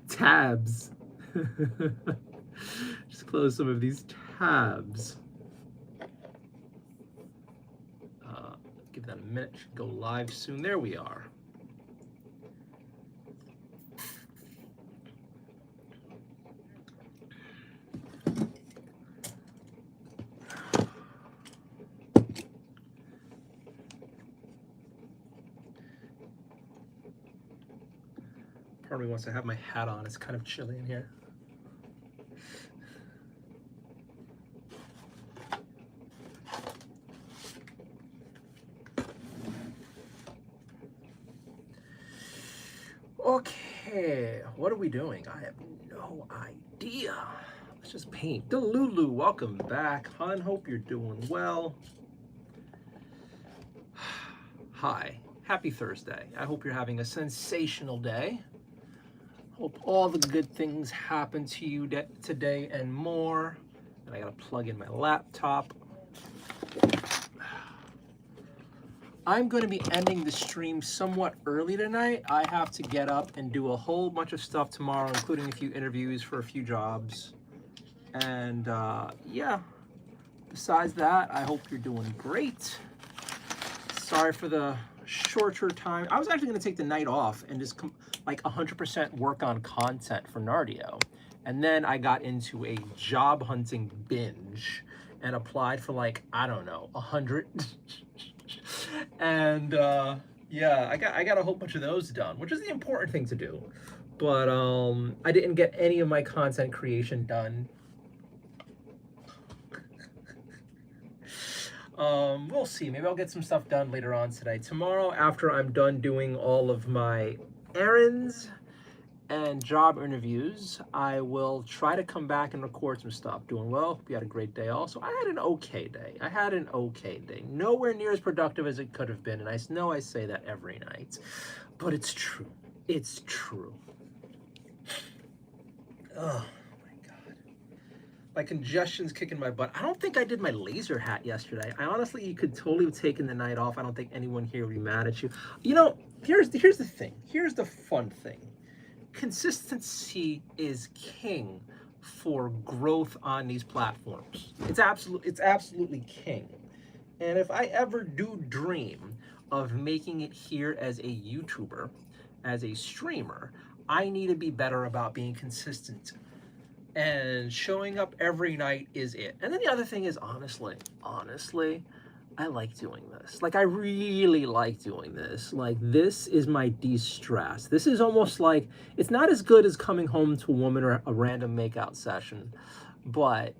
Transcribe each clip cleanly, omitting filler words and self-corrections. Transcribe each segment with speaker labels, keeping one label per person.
Speaker 1: Tabs. Just close some of these tabs. Give that a minute. Should go live soon. There we are. Part of me wants to have my hat on. It's kind of chilly in here. Okay, what are we doing? I have no idea. Let's just paint. Delulu, welcome back. Hun, hope you're doing well. Hi, happy Thursday. I hope you're having a sensational day. Hope all the good things happen to you today and more. And I gotta plug in my laptop. I'm going to be ending the stream somewhat early tonight. I have to get up and do a whole bunch of stuff tomorrow, including a few interviews for a few jobs. And yeah, besides that, I hope you're doing great. Sorry for the shorter time. I was actually going to take the night off and just like 100% work on content for Nardio. And then I got into a job hunting binge and applied for like, I don't know, 100. And yeah, I got a whole bunch of those done, which is the important thing to do. But I didn't get any of my content creation done. We'll see. Maybe I'll get some stuff done later on today. Tomorrow, after I'm done doing all of my errands and job interviews, I will try to come back and record some stuff. Doing well. Hope you had a great day also. I had an okay day. Nowhere near as productive as it could have been, and I know I say that every night, but it's true. It's true. Oh my God. My congestion's kicking my butt. I don't think I did my laser hat yesterday. I honestly, you could totally have taken the night off. I don't think anyone here would be mad at you. You know, here's the thing. Here's the fun thing. Consistency is king for growth on these platforms. It's absolutely king. And if I ever do dream of making it here as a YouTuber, as a streamer, I need to be better about being consistent. And showing up every night is it. And then the other thing is, honestly, I like doing this. Like, I really like doing this. Like, this is my de-stress. This is almost like, it's not as good as coming home to a woman or a random makeout session, but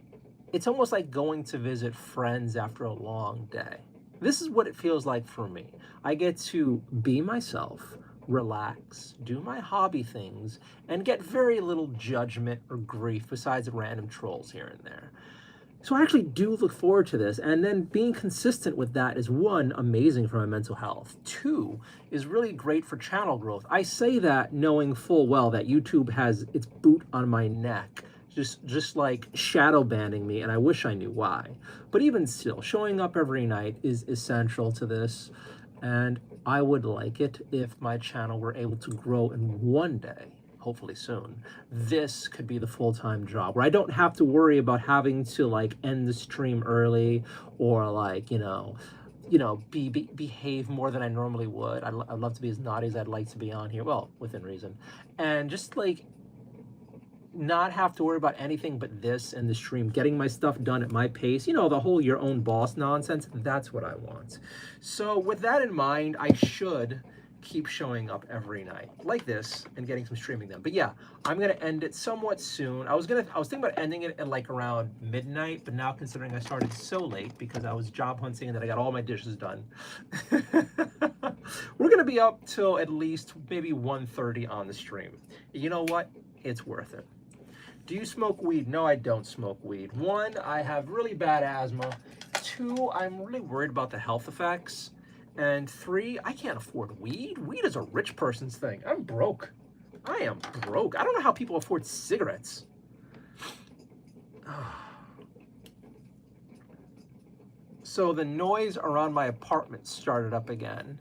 Speaker 1: it's almost like going to visit friends after a long day. This is what it feels like for me. I get to be myself, relax, do my hobby things, and get very little judgment or grief besides random trolls here and there. So I actually do look forward to this. And then being consistent with that is, one, amazing for my mental health. Two, is really great for channel growth. I say that knowing full well that YouTube has its boot on my neck, just like shadow banning me, and I wish I knew why. But even still, showing up every night is essential to this. And I would like it if my channel were able to grow in one day, hopefully soon, this could be the full-time job where I don't have to worry about having to like end the stream early or like, behave more than I normally would. I'd love to be as naughty as I'd like to be on here, well, within reason. And just like not have to worry about anything but this and the stream, getting my stuff done at my pace, the whole your own boss nonsense, that's what I want. So with that in mind, I should keep showing up every night like this and getting some streaming done. But yeah, I'm gonna end it somewhat soon. I was thinking about ending it at like around midnight, but now considering I started so late because I was job hunting and then I got all my dishes done, we're gonna be up till at least maybe 1:30 on the stream. You know what? It's worth it. Do you smoke weed? No, I don't smoke weed. One, I have really bad asthma. Two, I'm really worried about the health effects. And three, I can't afford weed. Weed is a rich person's thing. I'm broke. I am broke. I don't know how people afford cigarettes. So the noise around my apartment started up again.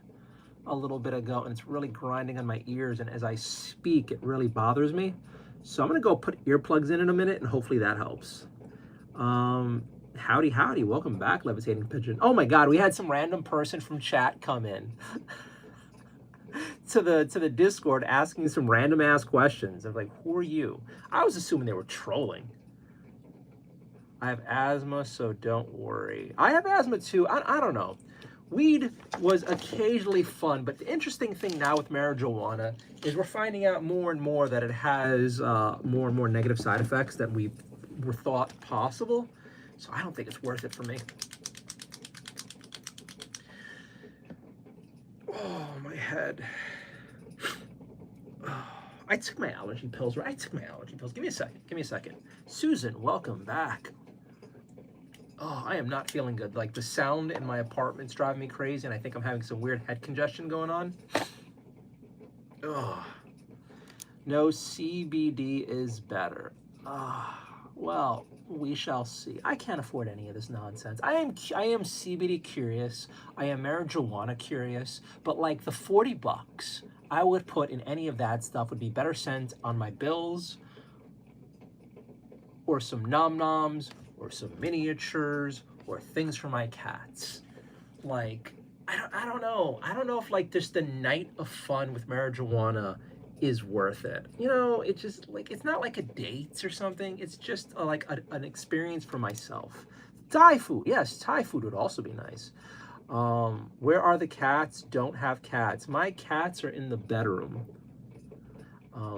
Speaker 1: a little bit ago, and it's really grinding on my ears, and as I speak, it really bothers me. So I'm gonna go put earplugs in a minute, and hopefully that helps. Howdy, howdy, welcome back, Levitating Pigeon. Oh my God, we had some random person from chat come in to the Discord asking some random ass questions. I'm like, who are you? I was assuming they were trolling. I have asthma, so don't worry. I have asthma too. I don't know. Weed was occasionally fun, but the interesting thing now with marijuana is we're finding out more and more that it has more and more negative side effects than we were thought possible. So I don't think it's worth it for me. Oh, my head. Oh, I took my allergy pills, right? I took my allergy pills. Give me a second. Give me a second. Susan, welcome back. Oh, I am not feeling good. Like the sound in my apartment's driving me crazy, and I think I'm having some weird head congestion going on. Oh, no, CBD is better. Well, we shall see. I can't afford any of this nonsense. I am CBD curious. I am marijuana curious. But like the 40 bucks I would put in any of that stuff would be better spent on my bills, or some nom-noms, or some miniatures, or things for my cats. Like, I don't know. I don't know if like just the night of fun with marijuana is worth it. You know, it's just like, it's not like a date or something. It's just an experience for myself. Thai food, yes, Thai food would also be nice. Where are the cats? Don't have cats. My cats are in the bedroom.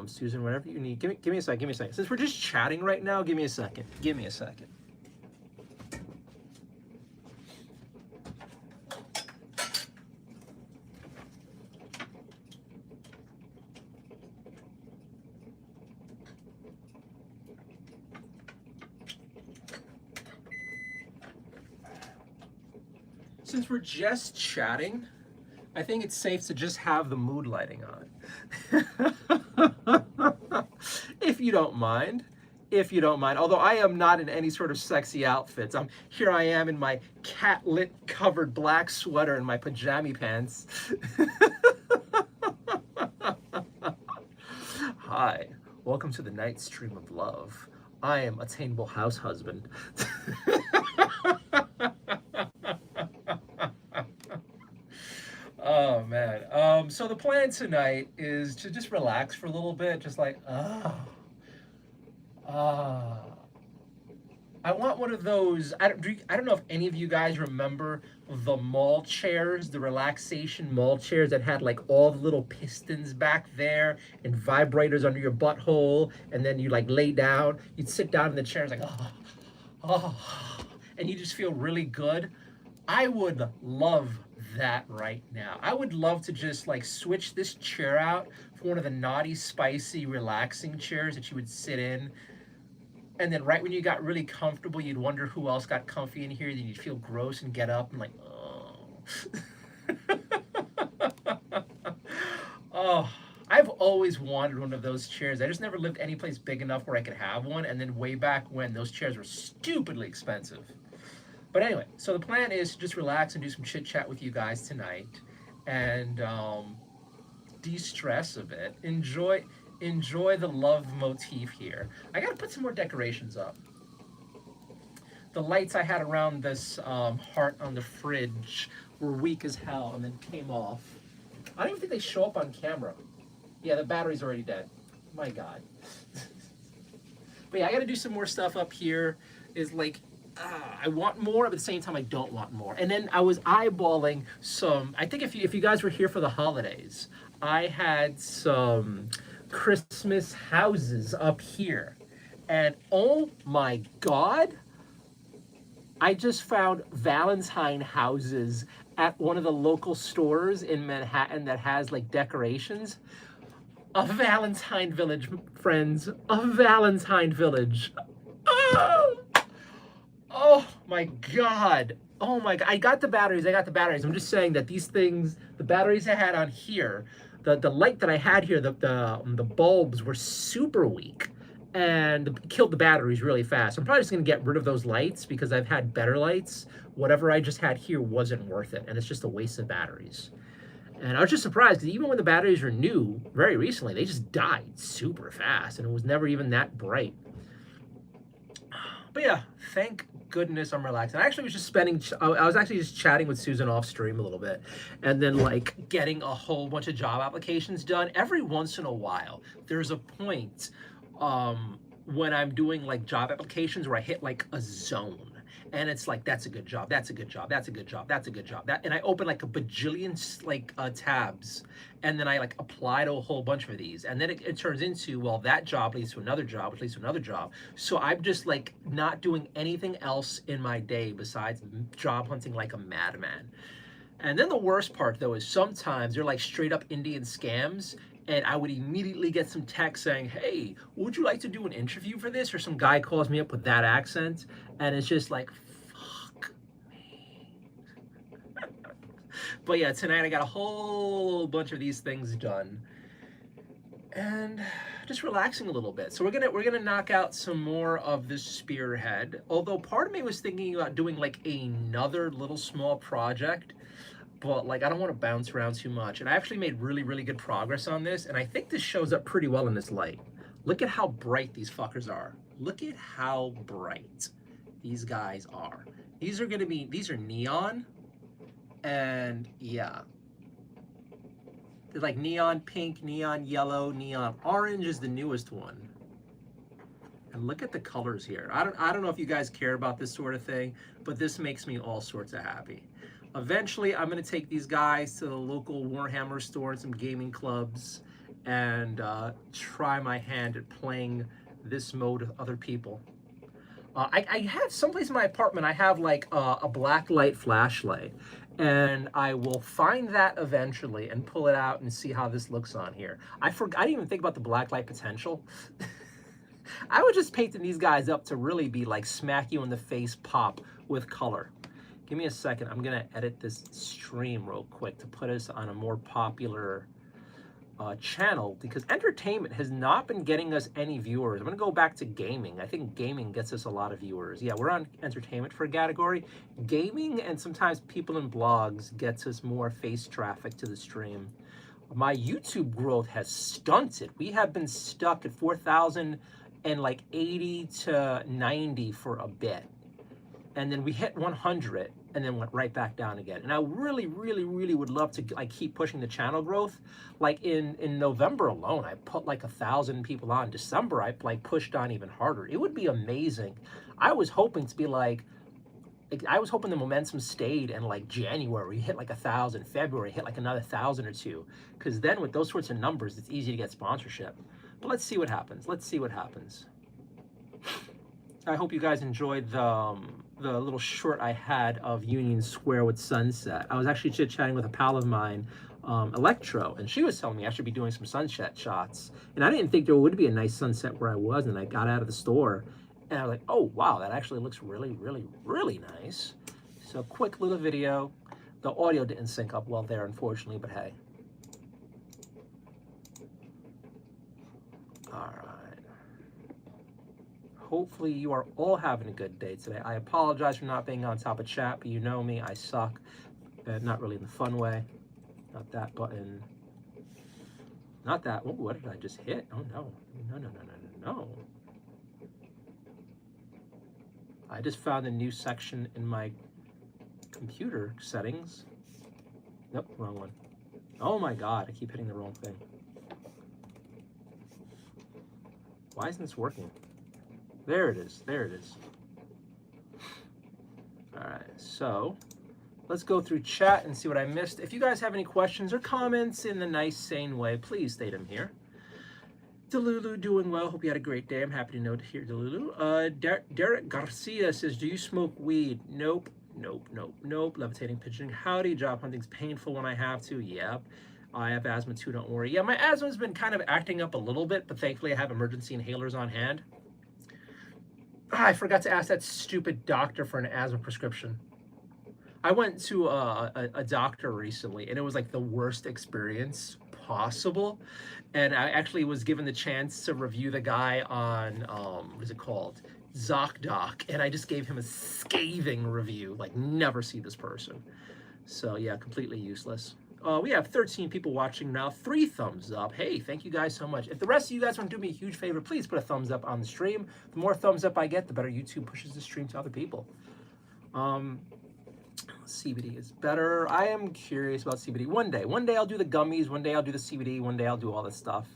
Speaker 1: Susan, whatever you need. Give me a second. Give me a second. Since we're just chatting right now, give me a second. Give me a second. Since we're just chatting, I think it's safe to just have the mood lighting on. If you don't mind. If you don't mind. Although I am not in any sort of sexy outfits. Here I am in my cat-lit covered black sweater and my pajama pants. Hi, welcome to the night stream of love. I am Attainable House Husband. Oh man. So the plan tonight is to just relax for a little bit, just like, I want one of those. I don't know if any of you guys remember the mall chairs, the relaxation mall chairs that had like all the little pistons back there and vibrators under your butthole, and then you like lay down, you'd sit down in the chair, it's like, and you just feel really good. I would love that right now. I would love to just like switch this chair out for one of the naughty, spicy, relaxing chairs that you would sit in. And then right when you got really comfortable, you'd wonder who else got comfy in here. Then you'd feel gross and get up and like, oh. Oh, I've always wanted one of those chairs. I just never lived any place big enough where I could have one. And then way back when, those chairs were stupidly expensive. But anyway, so the plan is to just relax and do some chit chat with you guys tonight, and de-stress a bit. Enjoy the love motif here. I gotta put some more decorations up. The lights I had around this heart on the fridge were weak as hell and then came off. I don't even think they show up on camera. Yeah, the battery's already dead. My God. But yeah, I gotta do some more stuff up here. Is like, I want more, but at the same time, I don't want more. And then I was eyeballing some, I think if you guys were here for the holidays, I had some Christmas houses up here. And oh my God, I just found Valentine houses at one of the local stores in Manhattan that has like decorations. A Valentine village, friends, a Valentine village. Oh! Oh my God. Oh my God. I got the batteries. I'm just saying that these things, the batteries I had on here, the light that I had here, the bulbs were super weak and killed the batteries really fast. I'm probably just going to get rid of those lights because I've had better lights. Whatever I just had here wasn't worth it. And it's just a waste of batteries. And I was just surprised because even when the batteries were new, very recently, they just died super fast, and it was never even that bright. But yeah, thank goodness I'm relaxed. I actually was just I was actually just chatting with Susan off stream a little bit, and then like getting a whole bunch of job applications done. Every once in a while, there's a point when I'm doing like job applications where I hit like a zone. And it's like, that's a good job, that's a good job, that's a good job, that's a good job. And I open like a bajillion like tabs, and then I like apply to a whole bunch of these. And then it turns into, well, that job leads to another job, which leads to another job. So I'm just like not doing anything else in my day besides job hunting like a madman. And then the worst part though is sometimes they're like straight up Indian scams, and I would immediately get some text saying, hey, would you like to do an interview for this? Or some guy calls me up with that accent, and it's just like, fuck me. But yeah, tonight I got a whole bunch of these things done, and just relaxing a little bit. So we're gonna knock out some more of this spearhead. Although part of me was thinking about doing like another little small project, but like I don't want to bounce around too much. And I actually made really good progress on this, and I think this shows up pretty well in this light. Look at how bright these fuckers are. Look at how bright these guys are. These are neon, and yeah, they're like neon pink, neon yellow, neon orange is the newest one. And look at the colors here. I don't know if you guys care about this sort of thing, but this makes me all sorts of happy. Eventually, I'm going to take these guys to the local Warhammer store and some gaming clubs and try my hand at playing this mode with other people. I have someplace in my apartment, I have like a black light flashlight, and I will find that eventually and pull it out and see how this looks on here. I didn't even think about the black light potential. I was just painting these guys up to really be like smack you in the face pop with color. Give me a second. I'm going to edit this stream real quick to put us on a more popular channel, because entertainment has not been getting us any viewers. I'm going to go back to gaming. I think gaming gets us a lot of viewers. Yeah, we're on entertainment for a category. Gaming and sometimes people in blogs gets us more face traffic to the stream. My YouTube growth has stunted. We have been stuck at 4,000 and like 80 to 90 for a bit. And then we hit 100 and then went right back down again. And I really would love to like keep pushing the channel growth. Like in November alone, I put like 1,000 people on. December, I like pushed on even harder. It would be amazing. I was hoping to be like, I was hoping the momentum stayed, and like January we hit like 1,000, February hit like another 1,000 or two, because then with those sorts of numbers, it's easy to get sponsorship. But let's see what happens. Let's see what happens. I hope you guys enjoyed the little short I had of Union Square with sunset. I was actually chit-chatting with a pal of mine, Electro, and she was telling me I should be doing some sunset shots. And I didn't think there would be a nice sunset where I was, and I got out of the store, and I was like, oh, wow, that actually looks really nice. So quick little video. The audio didn't sync up well there, unfortunately, but hey. All right. Hopefully you are all having a good day today. I apologize for not being on top of chat, but you know me, I suck. Not really in the fun way. Not that button. Not that. Oh, what did I just hit? Oh, no. No. I just found a new section in my computer settings. Nope, wrong one. Oh my God, I keep hitting the wrong thing. Why isn't this working? There it is. All right, so let's go through chat and see what I missed. If you guys have any questions or comments in the nice, sane way, please state them here. Delulu doing well. Hope you had a great day. I'm happy to know to hear Delulu. Derek Garcia says, do you smoke weed? Nope. Levitating, pigeoning. Howdy. Job hunting's painful when I have to. Yep. I have asthma too, don't worry. Yeah, my asthma's been kind of acting up a little bit, but thankfully I have emergency inhalers on hand. I forgot to ask that stupid doctor for an asthma prescription. I went to a doctor recently, and it was like the worst experience possible. And I actually was given the chance to review the guy on, what is it called? ZocDoc. And I just gave him a scathing review, like never see this person. So yeah, completely useless. We have 13 people watching now. 3 thumbs up. Hey, thank you guys so much. If the rest of you guys want to do me a huge favor, please put a thumbs up on the stream. The more thumbs up I get, the better YouTube pushes the stream to other people. CBD is better. I am curious about CBD. One day I'll do the gummies. One day I'll do the CBD. One day I'll do all this stuff.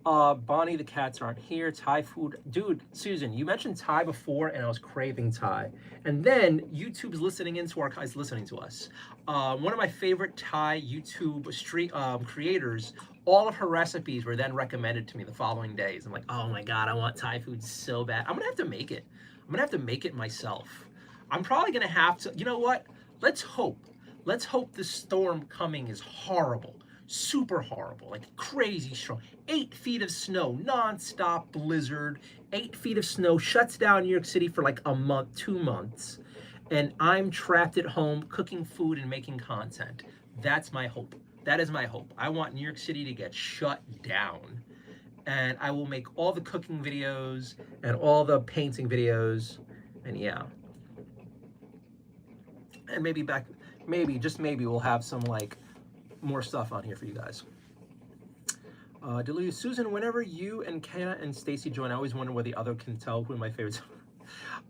Speaker 1: Bonnie, the cats aren't here. Thai food. Dude, Susan, you mentioned Thai before and I was craving Thai. And then YouTube's listening into our guys listening to us. One of my favorite Thai YouTube street creators, all of her recipes were then recommended to me the following days. I'm like, oh my God, I want Thai food so bad. I'm gonna have to make it. I'm gonna have to make it myself. I'm probably gonna have to, you know what? Let's hope this storm coming is horrible. Super horrible, like crazy strong. 8 feet of snow, non-stop blizzard. 8 feet of snow shuts down New York City for like a month, 2 months. And I'm trapped at home cooking food and making content. That's my hope. That is my hope. I want New York City to get shut down. And I will make all the cooking videos and all the painting videos. And yeah. And maybe, just maybe we'll have some like more stuff on here for you guys. Delulu, Susan, whenever you and Kenna and Stacy join, I always wonder where the other can tell who my favorites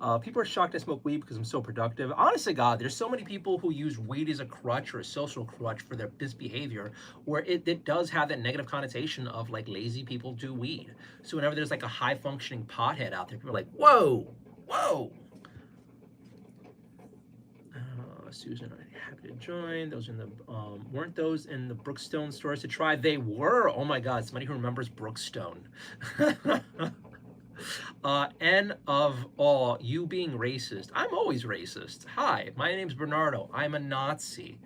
Speaker 1: are. People are shocked I smoke weed because I'm so productive. Honest to God, there's so many people who use weed as a crutch or a social crutch for their misbehavior, where it does have that negative connotation of like lazy people do weed. So whenever there's like a high functioning pothead out there, people are like, whoa, whoa. Susan, happy to join. Those in the weren't those in the Brookstone stores to try? They were. Oh my God, somebody who remembers Brookstone. N of all, you being racist. I'm always racist. Hi, my name's Bernardo. I'm a Nazi.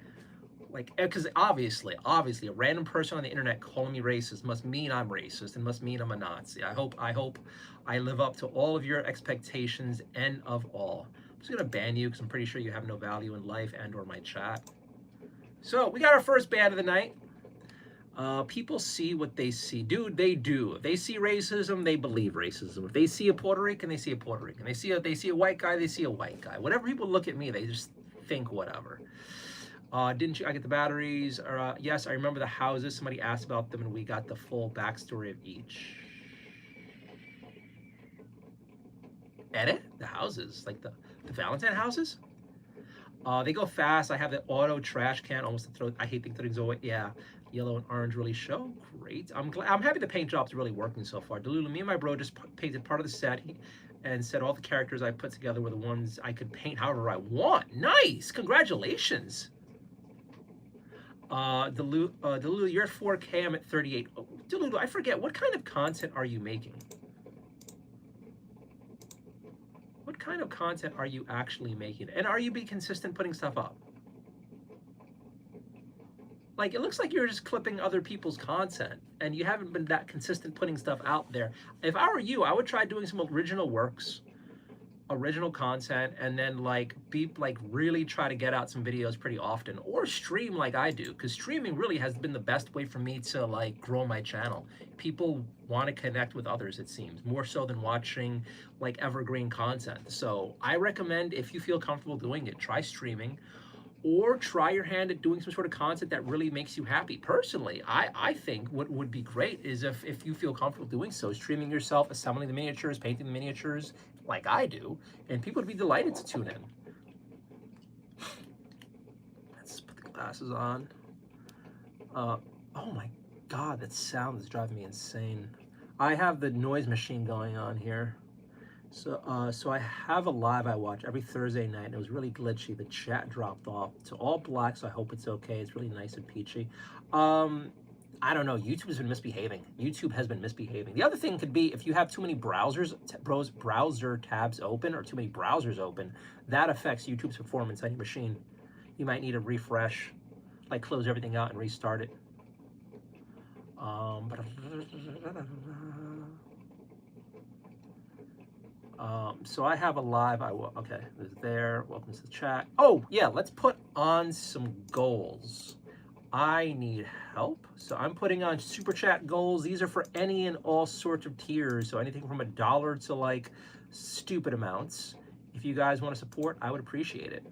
Speaker 1: Like, because obviously, a random person on the internet calling me racist must mean I'm racist and must mean I'm a Nazi. I hope I live up to all of your expectations. N of all. I'm just gonna ban you because I'm pretty sure you have no value in life and or my chat. So we got our first ban of the night. People see what they see. Dude, they do. If they see racism, they believe racism. If they see a Puerto Rican, they see a Puerto Rican. They see a white guy, they see a white guy. Whatever people look at me, they just think whatever. Didn't you? I get the batteries. Yes, I remember the houses. Somebody asked about them and we got the full backstory of each. Edit? The houses, like the Valentine houses? They go fast. I have the auto trash can almost to throw. I hate thinking things away. Yeah, yellow and orange really show. Great. I'm happy the paint job's really working so far. Delulu, me and my bro just painted part of the set and said all the characters I put together were the ones I could paint however I want. Nice. Congratulations. Delulu, you're at 4K. I'm at 38. Oh, Delulu, I forget. What kind of content are you making? What kind of content are you actually making? And are you being consistent putting stuff up? Like, it looks like you're just clipping other people's content and you haven't been that consistent putting stuff out there. If I were you, I would try doing some original works, original content, and then like really try to get out some videos pretty often, or stream like I do, because streaming really has been the best way for me to like grow my channel. People want to connect with others, it seems, more so than watching like evergreen content. So I recommend, if you feel comfortable doing it, try streaming or try your hand at doing some sort of content that really makes you happy. Personally, I think what would be great is if you feel comfortable doing so, streaming yourself, assembling the miniatures, painting the miniatures like I do, and people would be delighted to tune in. Let's put the glasses on. Oh my God, that sound is driving me insane. I have the noise machine going on here. So I have a live I watch every Thursday night, and it was really glitchy. The chat dropped off to all black, so I hope it's okay. It's really nice and peachy. I don't know. YouTube has been misbehaving. YouTube has been misbehaving. The other thing could be if you have too many browser tabs open or too many browsers open, that affects YouTube's performance on your machine. You might need to refresh, like close everything out and restart it. So I have a live, okay, it's there, welcome to the chat. Oh yeah, let's put on some goals. I need help, so I'm putting on super chat goals. These are for any and all sorts of tiers, so anything from $1 to like stupid amounts. If you guys want to support, I would appreciate it.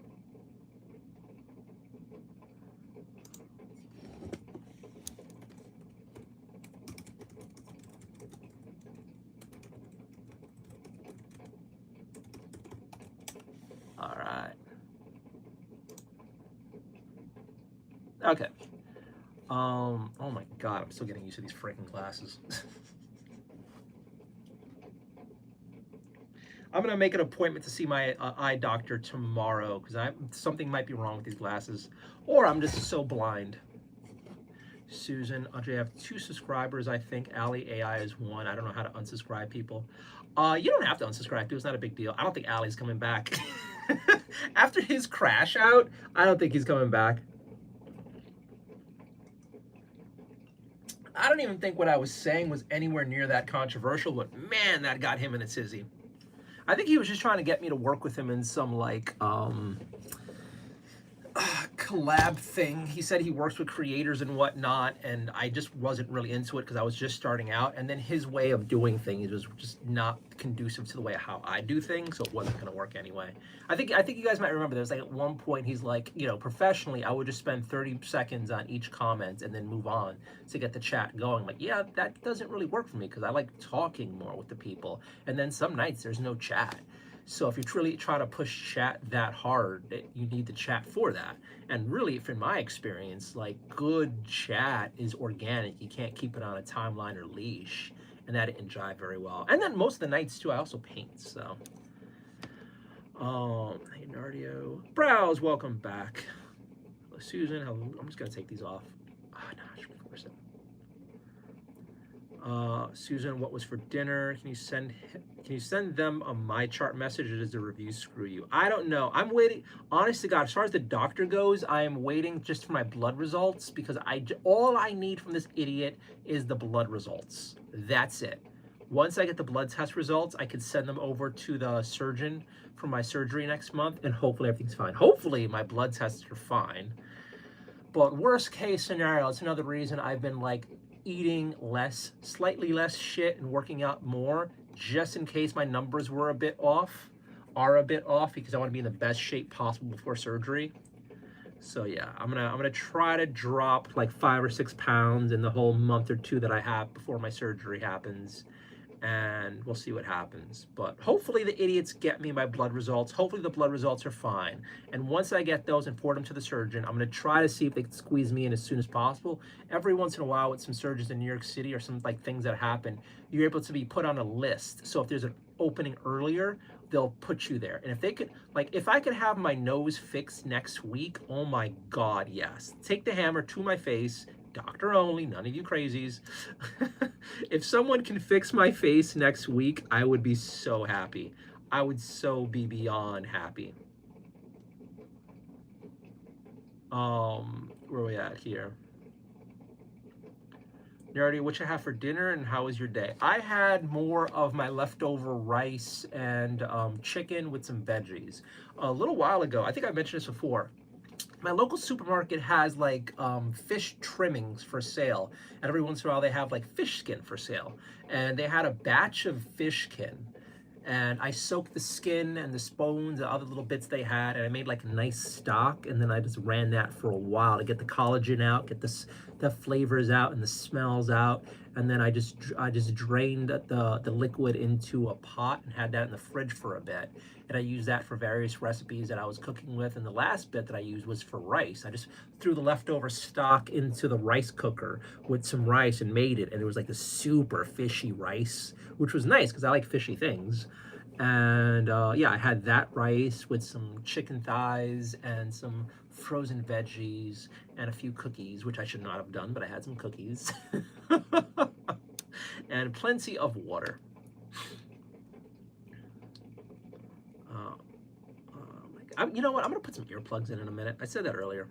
Speaker 1: All right. Okay. Oh my God, I'm still getting used to these freaking glasses. I'm gonna make an appointment to see my eye doctor tomorrow because something might be wrong with these glasses, or I'm just so blind. Susan, Andre, I have 2 subscribers. I think Ali AI is 1. I don't know how to unsubscribe people. You don't have to unsubscribe people. It's not a big deal. I don't think Ali's coming back. After his crash out, I don't think he's coming back. I don't even think what I was saying was anywhere near that controversial, but man, that got him in a tizzy. I think he was just trying to get me to work with him in some like collab thing. He said he works with creators and whatnot, and I just wasn't really into it because I was just starting out. And then his way of doing things was just not conducive to the way how I do things, so it wasn't going to work anyway. I think you guys might remember there was like at one point he's like, you know, professionally I would just spend 30 seconds on each comment and then move on to get the chat going. Like, yeah, that doesn't really work for me because I like talking more with the people, and then some nights there's no chat. So if you truly try to push chat that hard, you need the chat for that. And really, from my experience, like good chat is organic. You can't keep it on a timeline or leash, and that didn't jive very well. And then most of the nights too, I also paint. So, hey Nardio, Browse, welcome back. Hello, Susan, hello. I'm just gonna take these off. Oh, no, I should force it. Susan, what was for dinner? Can you send them a my chart message, or does the review screw you? I don't know. I'm waiting. Honest to God, as far as the doctor goes, I am waiting just for my blood results because all I need from this idiot is the blood results. That's it. Once I get the blood test results, I can send them over to the surgeon for my surgery next month, and hopefully everything's fine. Hopefully my blood tests are fine. But worst case scenario, it's another reason I've been like eating less, slightly less shit and working out more, just in case my numbers are a bit off, because I want to be in the best shape possible before surgery. So yeah, I'm gonna try to drop like 5 or 6 pounds in the whole month or 2 that I have before my surgery happens, and we'll see what happens. But hopefully the idiots get me my blood results. Hopefully the blood results are fine. And once I get those and forward them to the surgeon, I'm going to try to see if they can squeeze me in as soon as possible. Every once in a while with some surgeons in New York City or some like things that happen, you're able to be put on a list. So if there's an opening earlier, they'll put you there. And if they could, like, if I could have my nose fixed next week, oh my God, yes. Take the hammer to my face, doctor only, none of you crazies. If someone can fix my face next week, I would be so happy. I would so be beyond happy. Where are we at here? Nardio, what you have for dinner and how was your day? I had more of my leftover rice and chicken with some veggies. A little while ago, I think I mentioned this before, my local supermarket has like fish trimmings for sale, and every once in a while they have like fish skin for sale, and they had a batch of fish skin, and I soaked the skin and the bones and other little bits they had, and I made like a nice stock, and then I just ran that for a while to get the collagen out, get the flavors out and the smells out, and then I just drained the liquid into a pot and had that in the fridge for a bit, and I used that for various recipes that I was cooking with. And the last bit that I used was for rice. I just threw the leftover stock into the rice cooker with some rice and made it, and it was like a super fishy rice, which was nice because I like fishy things. And yeah, I had that rice with some chicken thighs and some frozen veggies and a few cookies, which I should not have done, but I had some cookies. And plenty of water. You know what? I'm gonna put some earplugs in a minute. I said that earlier.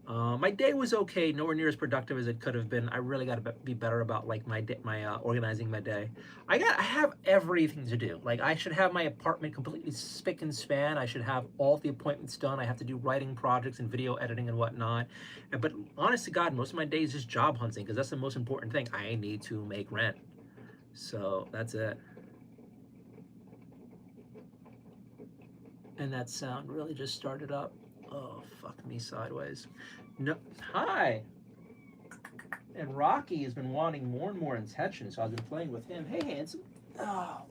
Speaker 1: My day was okay, nowhere near as productive as it could have been. I really got to be better about like my organizing my day. I have everything to do. Like I should have my apartment completely spick and span. I should have all the appointments done. I have to do writing projects and video editing and whatnot. But honest to God, most of my day is just job hunting because that's the most important thing. I need to make rent. So that's it. And that sound really just started up. Oh, fuck me sideways. No, hi. And Rocky has been wanting more and more attention, so I've been playing with him. Hey, handsome. Oh,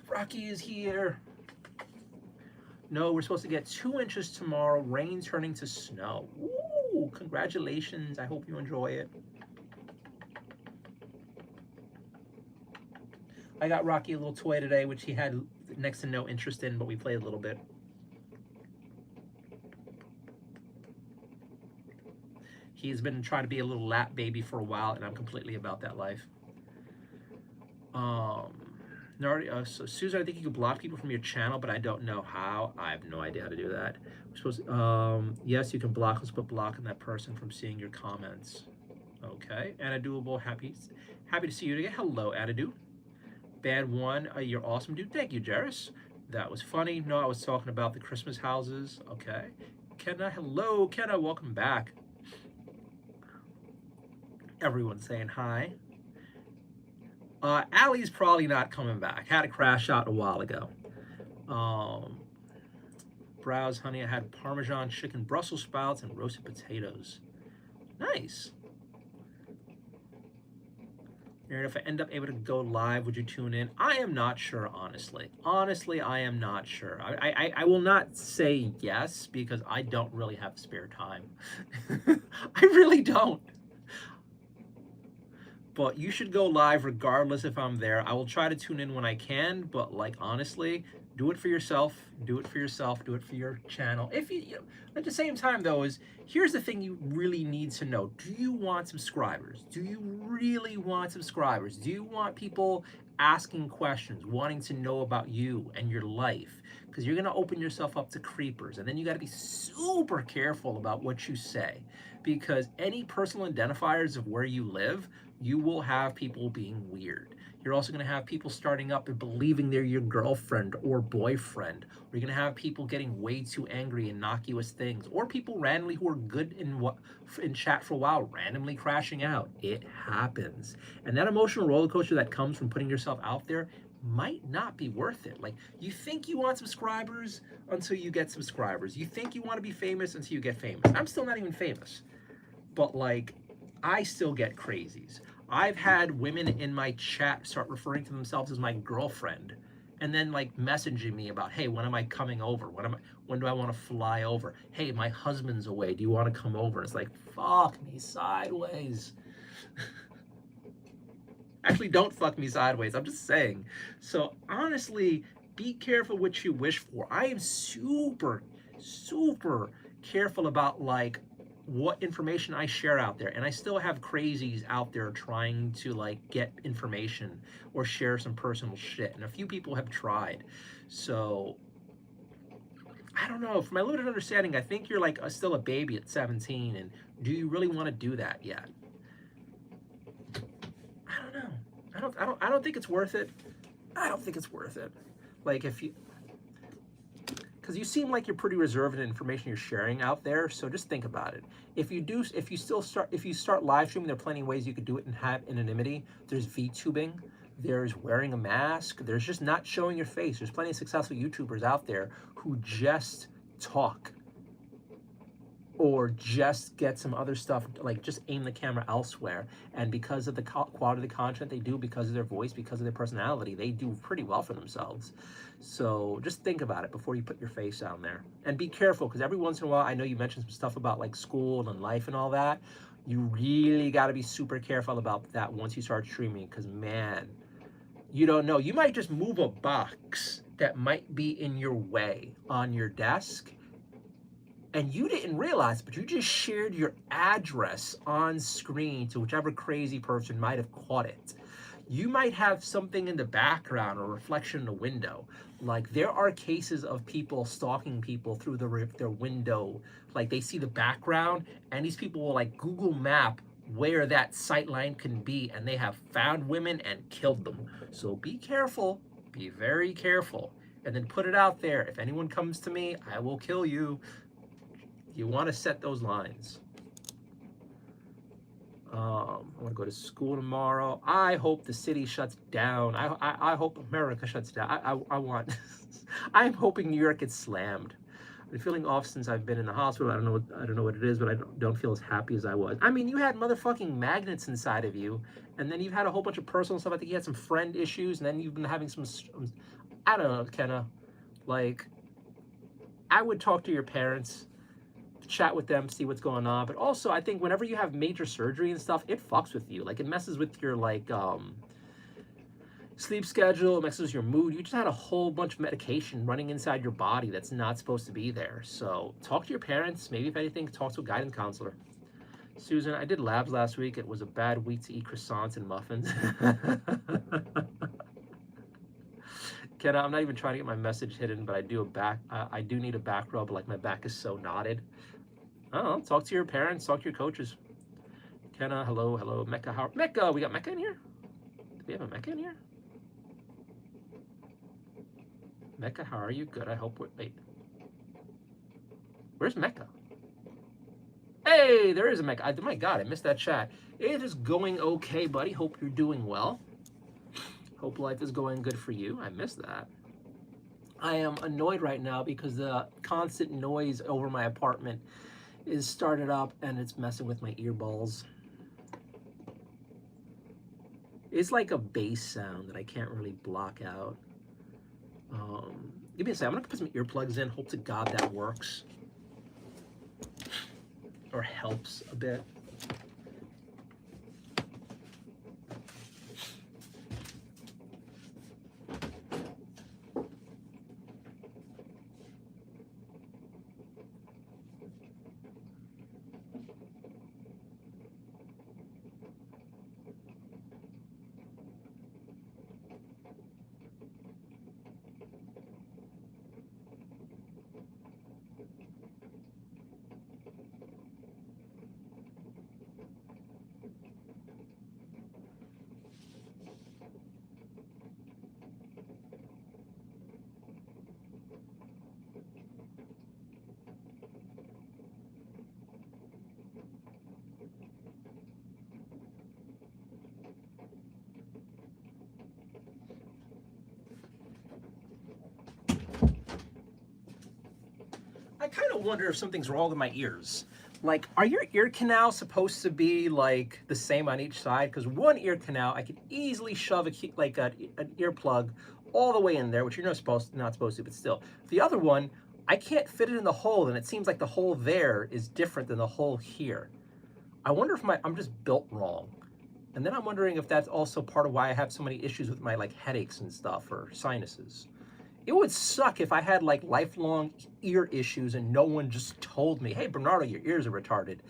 Speaker 1: Rocky is here. No, we're supposed to get 2 inches tomorrow, rain turning to snow. Ooh, congratulations. I hope you enjoy it. I got Rocky a little toy today, which he had next to no interest in, but we played a little bit. He's been trying to be a little lap baby for a while, and I'm completely about that life. Nardio, so Susan, I think you can block people from your channel, but I don't know how. I have no idea how to do that. We're supposed to, yes, you can block. Let's put blocking that person from seeing your comments. Okay, Anna Doable, happy to see you again. Hello, Anna Do. Band one, you're awesome, dude. Thank you, Jairus. That was funny. No, I was talking about the Christmas houses. Okay. Kenna, hello, Kenna, welcome back. Everyone's saying hi. Allie's probably not coming back. Had a crash out a while ago. Browse, honey, I had Parmesan chicken, Brussels sprouts, and roasted potatoes. Nice. Aaron, if I end up able to go live, would you tune in? I am not sure, honestly. Honestly, I am not sure. I will not say yes because I don't really have spare time. I really don't. But you should go live regardless if I'm there. I will try to tune in when I can, but like honestly, do it for yourself. Do it for yourself. Do it for your channel. If you know, at the same time though, here's the thing you really need to know. Do you want subscribers? Do you really want subscribers? Do you want people asking questions, wanting to know about you and your life? Because you're gonna open yourself up to creepers, and then you gotta be super careful about what you say, because any personal identifiers of where you live, you will have people being weird. You're also going to have people starting up and believing they're your girlfriend or boyfriend. Or you're going to have people getting way too angry and innocuous things. Or people randomly who are good in chat for a while, randomly crashing out. It happens. And that emotional roller coaster that comes from putting yourself out there might not be worth it. Like, you think you want subscribers until you get subscribers. You think you want to be famous until you get famous. I'm still not even famous. But, like, I still get crazies. I've had women in my chat start referring to themselves as my girlfriend and then like messaging me about, hey, when am I coming over? When do I want to fly over? Hey, my husband's away. Do you want to come over? It's like, fuck me sideways. Actually, don't fuck me sideways. I'm just saying. So honestly, be careful what you wish for. I am super, super careful about like what information I share out there, and I still have crazies out there trying to like get information or share some personal shit, and a few people have tried. So I don't know, from my limited understanding, I think you're like still a baby at 17, and do you really want to do that yet? I don't know. I don't think it's worth it. I don't think it's worth it. Like, if you, because you seem like you're pretty reserved in the information you're sharing out there, so just think about it. If you start live streaming, there are plenty of ways you could do it and have anonymity. There's VTubing, there's wearing a mask, there's just not showing your face. There's plenty of successful YouTubers out there who just talk or just get some other stuff, like just aim the camera elsewhere. And because of the quality of the content they do, because of their voice, because of their personality, they do pretty well for themselves. So just think about it before you put your face down there. And be careful, because every once in a while, I know you mentioned some stuff about like school and life and all that. You really got to be super careful about that once you start streaming, because man, you don't know. You might just move a box that might be in your way on your desk, and you didn't realize, but you just shared your address on screen to whichever crazy person might have caught it. You might have something in the background or reflection in the window. Like, there are cases of people stalking people through their window. Like, they see the background, and these people will like Google Map where that sight line can be, and they have found women and killed them. So be careful, be very careful, and then put it out there. If anyone comes to me, I will kill you. You want to set those lines. I want to go to school tomorrow. I hope the city shuts down. I hope America shuts down. I want. I'm hoping New York gets slammed. I've been feeling off since I've been in the hospital. I don't know what it is, but I don't feel as happy as I was. I mean, you had motherfucking magnets inside of you, and then you've had a whole bunch of personal stuff. I think you had some friend issues, and then you've been having some. I don't know, Kenna, like. I would talk to your parents, chat with them, see what's going on. But also, I think whenever you have major surgery and stuff, it fucks with you. Like, it messes with your, like, sleep schedule, it messes with your mood. You just had a whole bunch of medication running inside your body that's not supposed to be there. So talk to your parents. Maybe if anything, talk to a guidance counselor. Susan, I did labs last week. It was a bad week to eat croissants and muffins. Ken, I'm not even trying to get my message hidden, but I do need a back rub. Like, my back is so knotted. I don't know. Talk to your parents. Talk to your coaches. Kenna, hello. Mecca, Mecca, we got Mecca in here? Do we have a Mecca in here? Mecca, how are you? Good. I hope. Wait. Where's Mecca? Hey, there is a Mecca. My God, I missed that chat. It is going okay, buddy. Hope you're doing well. Hope life is going good for you. I missed that. I am annoyed right now because the constant noise over my apartment is started up and it's messing with my earballs. It's like a bass sound that I can't really block out. Give me a second. I'm gonna put some earplugs in. Hope to God that works or helps a bit. I kind of wonder if something's wrong with my ears. Like, are your ear canals supposed to be like the same on each side? Because one ear canal, I could easily shove an earplug all the way in there, which you're not supposed to, but still. The other one, I can't fit it in the hole, and it seems like the hole there is different than the hole here. I wonder if I'm just built wrong. And then I'm wondering if that's also part of why I have so many issues with my like headaches and stuff or sinuses. It would suck if I had like lifelong ear issues and no one just told me, hey, Bernardo, your ears are retarded.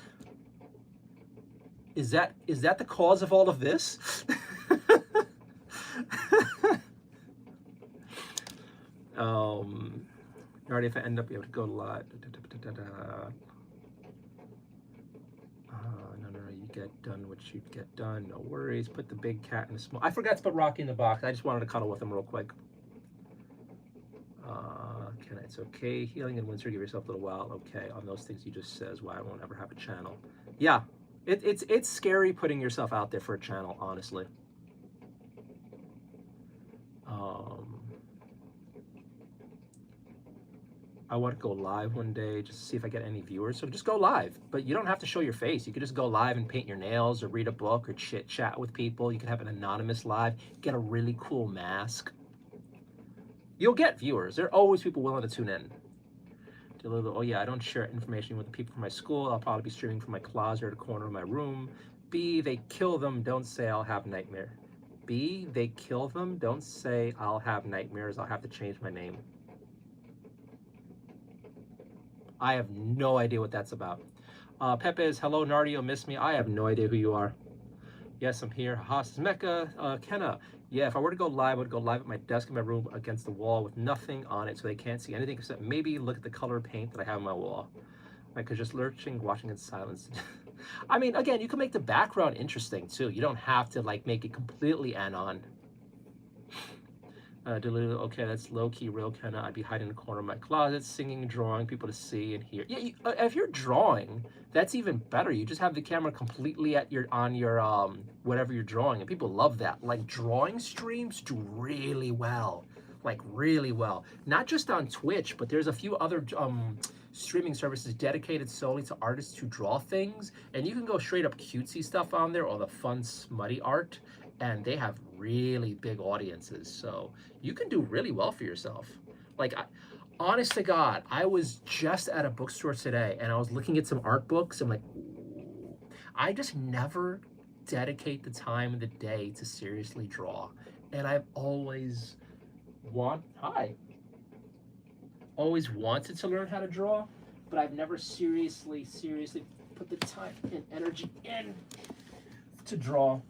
Speaker 1: Is that the cause of all of this? Nardio, if I end up able to go live. No, you get done what you get done. No worries. Put the big cat in the small. I forgot to put Rocky in the box. I just wanted to cuddle with him real quick. It's okay. Healing and Windsor, give yourself a little while. Okay, on those things you just says why I won't ever have a channel. Yeah, it's scary putting yourself out there for a channel, honestly. I want to go live one day just to see if I get any viewers. So just go live, but you don't have to show your face. You could just go live and paint your nails or read a book or chit chat with people. You could have an anonymous live, get a really cool mask. You'll get viewers. There are always people willing to tune in. Do a little bit, oh yeah, I don't share information with the people from my school. I'll probably be streaming from my closet or the corner of my room. B, they kill them. Don't say I'll have nightmare. B, they kill them. Don't say I'll have nightmares. I'll have to change my name. I have no idea what that's about. Pepe's, hello, Nardio, miss me. I have no idea who you are. Yes, I'm here. Haas is Mecca. Kenna, yeah, if I were to go live, I would go live at my desk in my room against the wall with nothing on it so they can't see anything except maybe look at the color paint that I have on my wall. Like, cause just lurching, watching in silence. I mean, again, you can make the background interesting too. You don't have to like make it completely anon. Okay, that's low-key real Kenna. I'd be hiding in the corner of my closet, singing, drawing, people to see and hear. Yeah, if you're drawing, that's even better. You just have the camera completely on your whatever you're drawing, and people love that. Like, drawing streams do really well, like really well. Not just on Twitch, but there's a few other streaming services dedicated solely to artists who draw things, and you can go straight up cutesy stuff on there or the fun smutty art, and they have really big audiences, so you can do really well for yourself. Like, honest to God, I was just at a bookstore today and I was looking at some art books. I'm like, ooh. I just never dedicate the time of the day to seriously draw. And I've hi, always wanted to learn how to draw, but I've never seriously put the time and energy in to draw.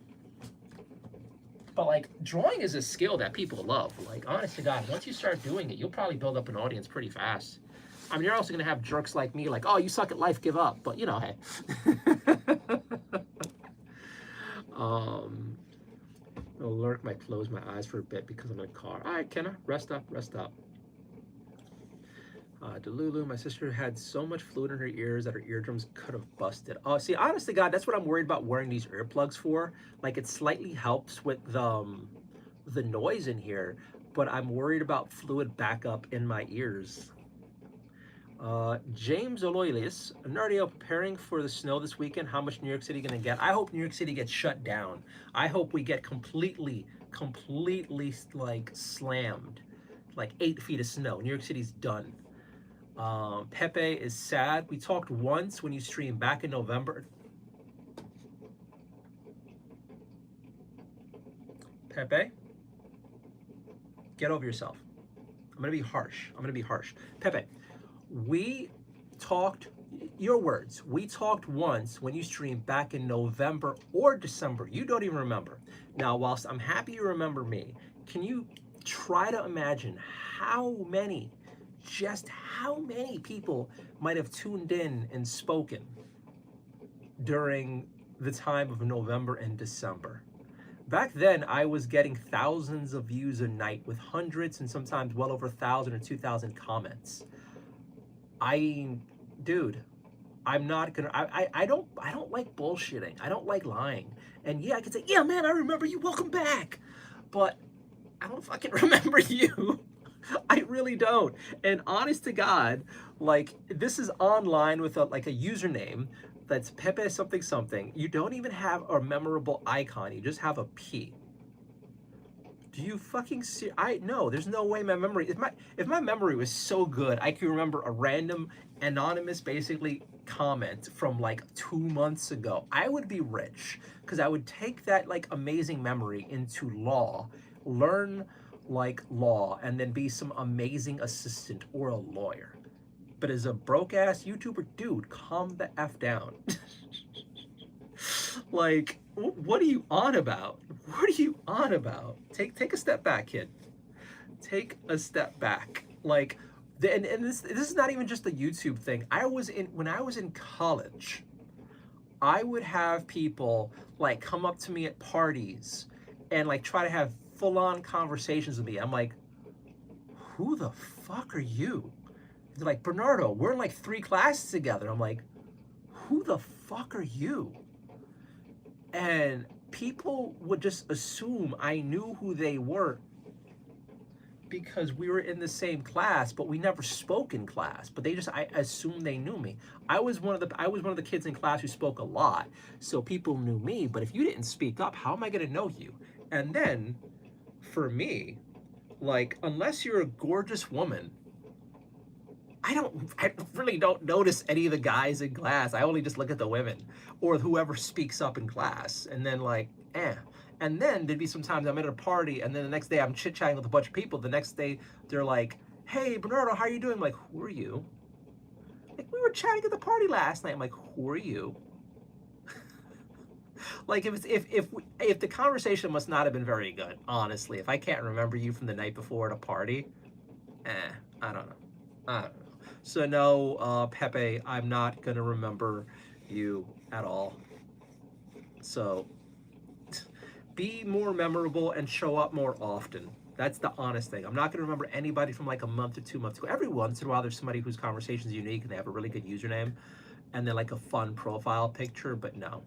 Speaker 1: But like drawing is a skill that people love. Like honest to God, once you start doing it, you'll probably build up an audience pretty fast. I mean, you're also gonna have jerks like me, like, oh, you suck at life, give up. But you know, hey. Alert might close my eyes for a bit because I'm in a car. All right, Kenna, rest up, rest up. Delulu, my sister had so much fluid in her ears that her eardrums could have busted. Oh, see, honest to God, that's what I'm worried about wearing these earplugs for. Like, it slightly helps with the noise in here, but I'm worried about fluid backup in my ears. James Aloysius, Nardio, preparing for the snow this weekend. How much New York City gonna get? I hope New York City gets shut down. I hope we get completely like slammed, like 8 feet of snow. New York City's done. Pepe is sad. We talked once when you streamed back in November. Pepe, get over yourself. I'm gonna be harsh. Pepe, we talked, your words, we talked once when you streamed back in November or December. You don't even remember. Now, whilst I'm happy you remember me, can you try to imagine just how many people might have tuned in and spoken during the time of November and December? Back then, I was getting thousands of views a night with hundreds and sometimes well over 1,000 or 2,000 comments. Dude, I'm not gonna, I don't like bullshitting. I don't like lying. And yeah, I can say, yeah, man, I remember you, welcome back. But I don't fucking remember you. I really don't. And honest to God, like, this is online with a username that's Pepe something something. You don't even have a memorable icon. You just have a P. Do you fucking see? No, there's no way my memory, if my memory was so good, I could remember a random anonymous basically comment from like 2 months ago, I would be rich because I would take that like amazing memory into law, learn like law, and then be some amazing assistant or a lawyer. But as a broke ass YouTuber, dude, calm the F down. Like, what are you on about? What are you on about? Take a step back, kid. Take a step back. Like, and this is not even just a YouTube thing. When I was in college, I would have people like come up to me at parties and like try to have full-on conversations with me. I'm like, who the fuck are you? They're like, Bernardo, we're in like 3 classes together. I'm like, who the fuck are you? And people would just assume I knew who they were because we were in the same class, but we never spoke in class. But I assumed they knew me. I was one of the kids in class who spoke a lot, so people knew me. But if you didn't speak up, how am I gonna know you? And then, for me, like, unless you're a gorgeous woman, I really don't notice any of the guys in class. I only just look at the women or whoever speaks up in class, and then like, eh. And then there'd be sometimes I'm at a party, and then the next day I'm chit-chatting with a bunch of people. The next day they're like, hey, Bernardo, how are you doing? I'm like, who are you? Like, we were chatting at the party last night. I'm like, who are you? Like, if the conversation must not have been very good, honestly. If I can't remember you from the night before at a party, I don't know. So no, Pepe, I'm not gonna remember you at all. So be more memorable and show up more often. That's the honest thing. I'm not gonna remember anybody from like a month or 2 months ago. Every once in a while, there's somebody whose conversation is unique and they have a really good username, and then like a fun profile picture. But no,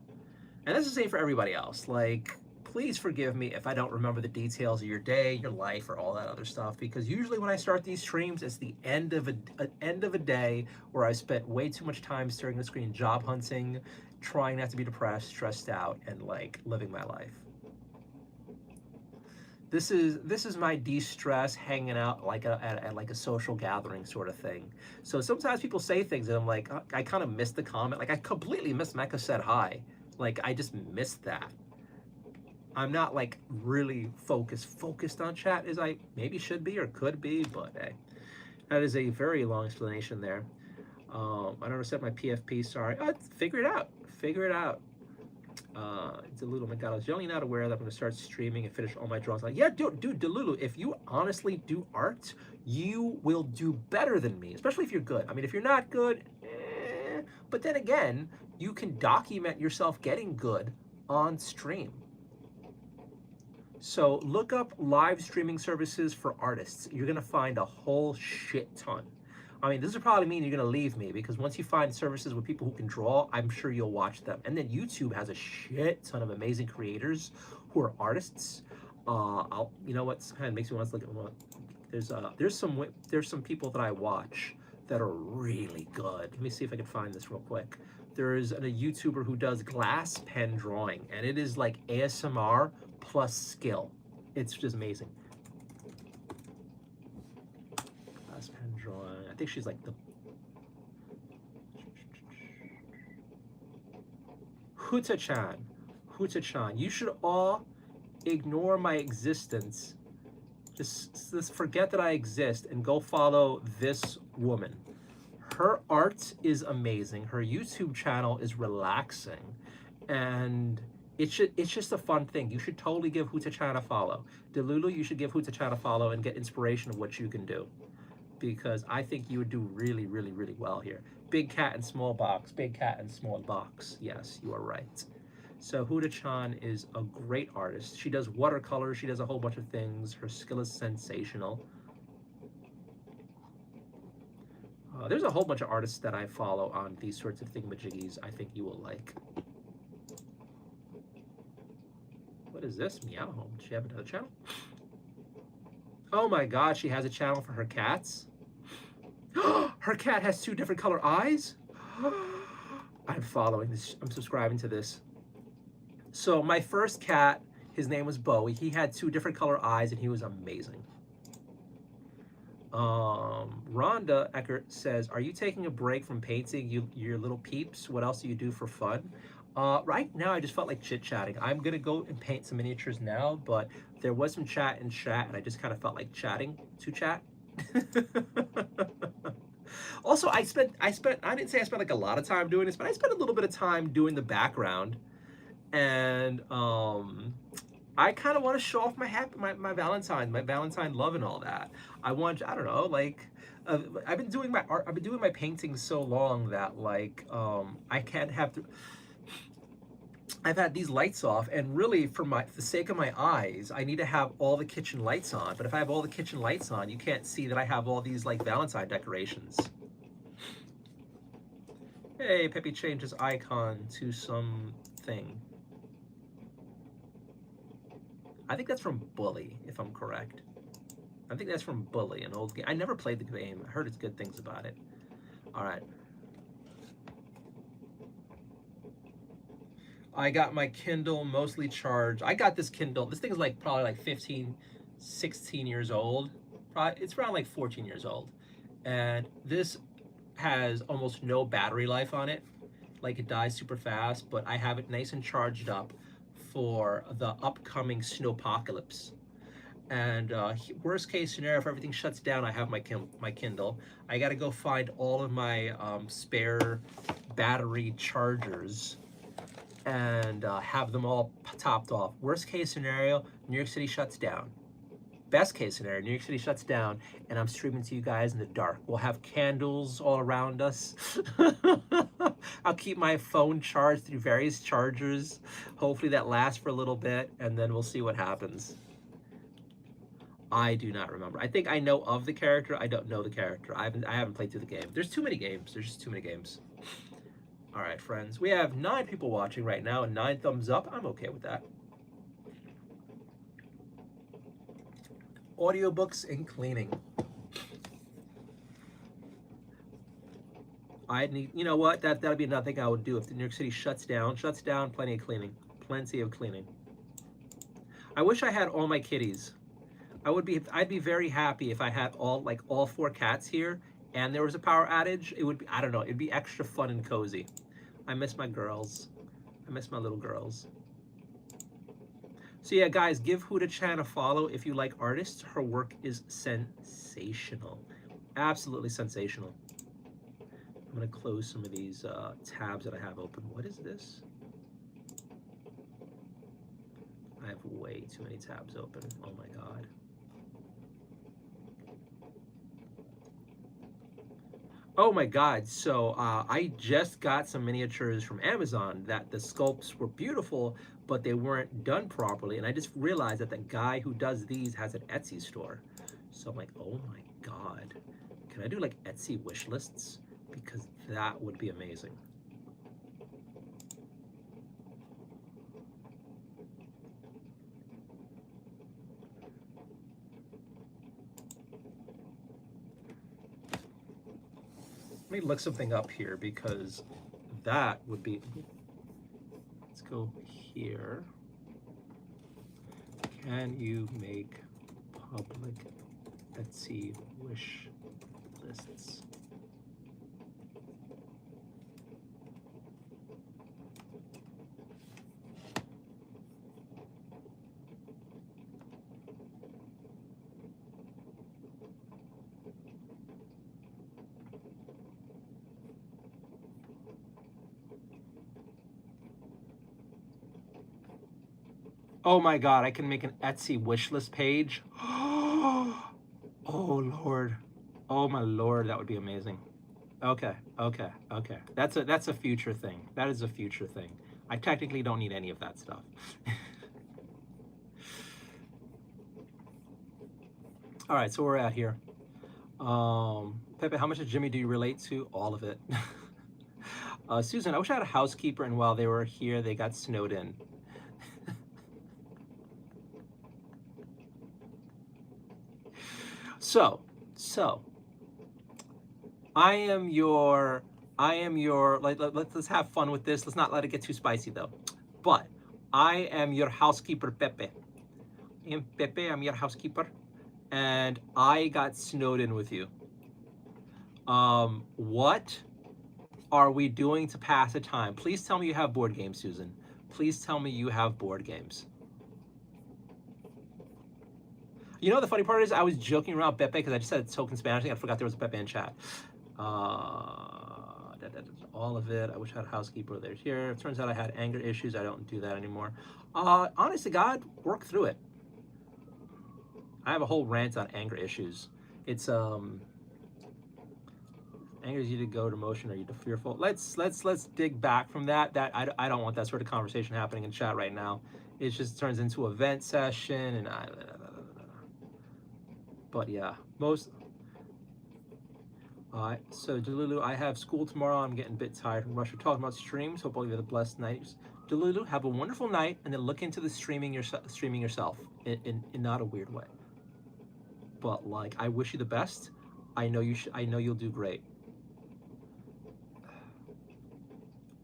Speaker 1: and that's the same for everybody else. Like, please forgive me if I don't remember the details of your day, your life, or all that other stuff, because usually when I start these streams, it's the end of a day where I spent way too much time staring at the screen, job hunting, trying not to be depressed, stressed out, and like living my life. This is my de-stress hanging out like at like a social gathering sort of thing. So sometimes people say things and I'm like, I kind of missed the comment. Like I completely missed Mecca said hi. Like I just missed that. I'm not like really focused on chat as I maybe should be or could be, but hey, that is a very long explanation there. I don't set my PFP. Sorry. Figure it out. Figure it out. Delulu McDonald's. You're only not aware that I'm going to start streaming and finish all my drawings. Like, yeah, dude, Delulu, if you honestly do art, you will do better than me, especially if you're good. I mean, if you're not good, but then again, you can document yourself getting good on stream. So look up live streaming services for artists. You're going to find a whole shit ton. I mean, this would probably mean you're going to leave me because once you find services with people who can draw, I'm sure you'll watch them. And then YouTube has a shit ton of amazing creators who are artists. You know what? Kind of makes me want to look at one. There's some people that I watch that are really good. Let me see if I can find this real quick. There's a YouTuber who does glass pen drawing, and it is like ASMR plus skill. It's just amazing. Glass pen drawing. I think she's like the Huta-chan. Huta-chan. You should all ignore my existence. Just forget that I exist and go follow this woman. Her art is amazing. Her YouTube channel is relaxing, and it's just a fun thing. You should totally give Huta-chan a follow. Delulu, you should give Huta-chan a follow and get inspiration of what you can do, because I think you would do really, really, really well here. Big cat and small box. Big cat and small box. Yes, you are right. So Huta-chan is a great artist. She does watercolors. She does a whole bunch of things. Her skill is sensational. There's a whole bunch of artists that I follow on these sorts of thingamajiggies I think you will like. What is this? Meow Home. Does she have another channel? Oh my god, she has a channel for her cats? Her cat has 2 different color eyes? I'm following this. I'm subscribing to this. So my first cat, his name was Bowie. He had 2 different color eyes and he was amazing. Rhonda Eckert says, are you taking a break from painting your little peeps? What else do you do for fun? Right now, I just felt like chit-chatting. I'm going to go and paint some miniatures now, but there was some chat in chat, and I just kind of felt like chatting to chat. Also, I didn't say I spent like a lot of time doing this, but I spent a little bit of time doing the background, and I kind of want to show off my Valentine love and all that. I don't know, like, I've been doing my art, I've been doing my paintings so long that like, I can't have to, I've had these lights off, and really for the sake of my eyes, I need to have all the kitchen lights on. But if I have all the kitchen lights on, you can't see that I have all these like Valentine decorations. Hey, Peppy changed his icon to something. I think that's from Bully, if I'm correct. I think that's from Bully, an old game. I never played the game. I heard it's good things about it. All right. I got my Kindle mostly charged. I got this Kindle. This thing is like probably like 15, 16 years old. It's around like 14 years old. And this has almost no battery life on it. Like it dies super fast, but I have it nice and charged up for the upcoming snowpocalypse. And worst case scenario, if everything shuts down, I have my Kindle. I got to go find all of my spare battery chargers and have them all topped off. Worst case scenario, New York City shuts down. Best case scenario, New York City shuts down and I'm streaming to you guys in the dark. We'll have candles all around us. I'll keep my phone charged through various chargers. Hopefully that lasts for a little bit, and then we'll see what happens. I do not remember. I think I know of the character. I don't know the character. I haven't played through the game. There's too many games. There's just too many games. All right, friends. We have 9 people watching right now and 9 thumbs up. I'm okay with that. Audiobooks and cleaning. I need, you know what? That'd be another thing I would do if the New York City shuts down. Plenty of cleaning. Plenty of cleaning. I wish I had all my kitties. I'd be very happy if I had all four cats here and there was a power outage. It would be, I don't know, it'd be extra fun and cozy. I miss my girls. I miss my little girls. So yeah, guys, give Huda Chan a follow if you like artists. Her work is sensational. Absolutely sensational. I'm gonna close some of these tabs that I have open. What is this? I have way too many tabs open. Oh my God. Oh my God. So I just got some miniatures from Amazon that the sculpts were beautiful, but they weren't done properly. And I just realized that the guy who does these has an Etsy store. So I'm like, oh my God. Can I do like Etsy wish lists? Because that would be amazing. Let me look something up here because that would be, let's go here. Can you make public Etsy wish lists? Oh my God, I can make an Etsy wish list page. Oh Lord. Oh my Lord, that would be amazing. Okay, okay, okay. That's a future thing. That is a future thing. I technically don't need any of that stuff. All right, so we're at here. Pepe, how much of Jimmy do you relate to? All of it. Susan, I wish I had a housekeeper, and while they were here, they got snowed in. So, let's have fun with this. Let's not let it get too spicy though. But I am your housekeeper, Pepe. I am Pepe, I'm your housekeeper. And I got snowed in with you. What are we doing to pass the time? Please tell me you have board games, Susan. Please tell me you have board games. You know, the funny part is I was joking around Pepe because I just said token Spanish. I think I forgot there was a Pepe in chat. All of it. I wish I had a housekeeper. There's here. It turns out I had anger issues. I don't do that anymore. Honest to God, work through it. I have a whole rant on anger issues. It's angers you to go to emotion, or you to fearful. Let's dig back from that. I don't want that sort of conversation happening in chat right now. It just turns into a vent session, and but yeah, most. So Delulu, I have school tomorrow. I'm getting a bit tired from Russia. Talking about streams. Hope all you have a blessed night. Delulu, have a wonderful night, and then look into the streaming yourself in not a weird way. But like, I wish you the best. I know you. I know you'll do great.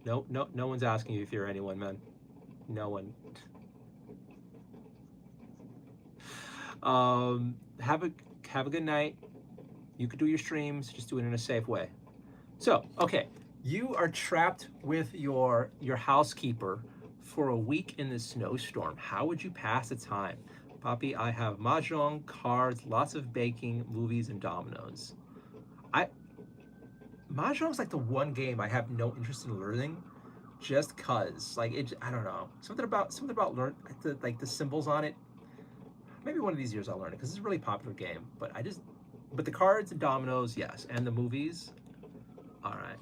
Speaker 1: No one's asking you if you're anyone, man. No one. Have a good night. You could do your streams, just do it in a safe way. So, okay, you are trapped with your housekeeper for a week in this snowstorm. How would you pass the time? Poppy, I have mahjong, cards, lots of baking, movies, and dominoes. Mahjong's like the one game I have no interest in learning, just cause like it. I don't know, something about learn like the symbols on it. Maybe one of these years I'll learn it because it's a really popular game. But the cards and dominoes, yes, and the movies. All right.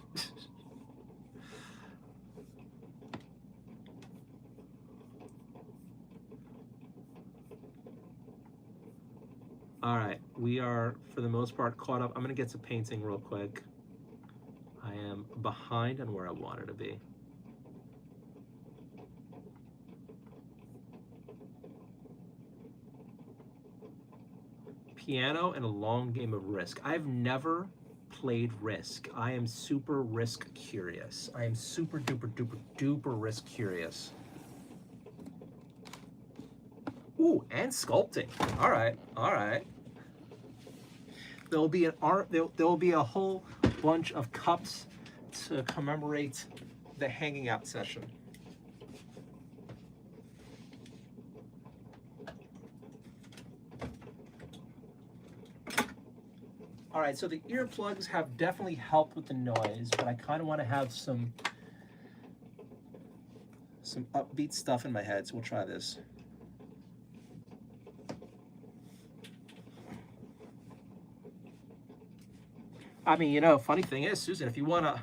Speaker 1: All right, we are for the most part caught up. I'm gonna get to painting real quick. I am behind on where I wanted to be. Piano and a long game of Risk. I've never played Risk. I am super Risk curious. I am super duper duper duper Risk curious. Ooh, and sculpting. All right, all right. There'll be an art. There'll be a whole bunch of cups to commemorate the hanging out session. All right, so the earplugs have definitely helped with the noise, but I kind of want to have some upbeat stuff in my head, so we'll try this. I mean, you know, funny thing is, Susan, if you want to,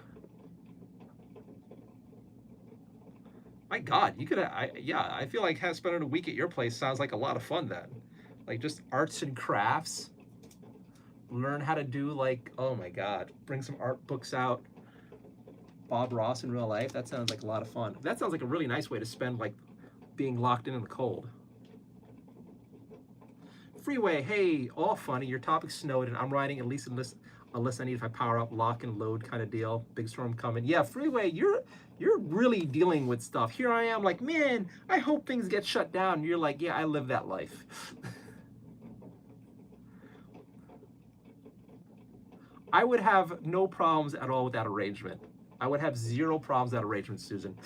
Speaker 1: my God, you could, yeah, I feel like spending a week at your place sounds like a lot of fun then. Like just arts and crafts, learn how to do like, oh my God, bring some art books out. Bob Ross in real life, that sounds like a lot of fun. That sounds like a really nice way to spend like being locked in the cold. Freeway, hey, all funny. Your topic snowed, and I'm writing at least a list I need if I power up, lock and load kind of deal. Big storm coming. Yeah, Freeway, you're really dealing with stuff. Here I am, like, man, I hope things get shut down. And you're like, yeah, I live that life. I would have no problems at all with that arrangement. I would have zero problems with that arrangement, Susan.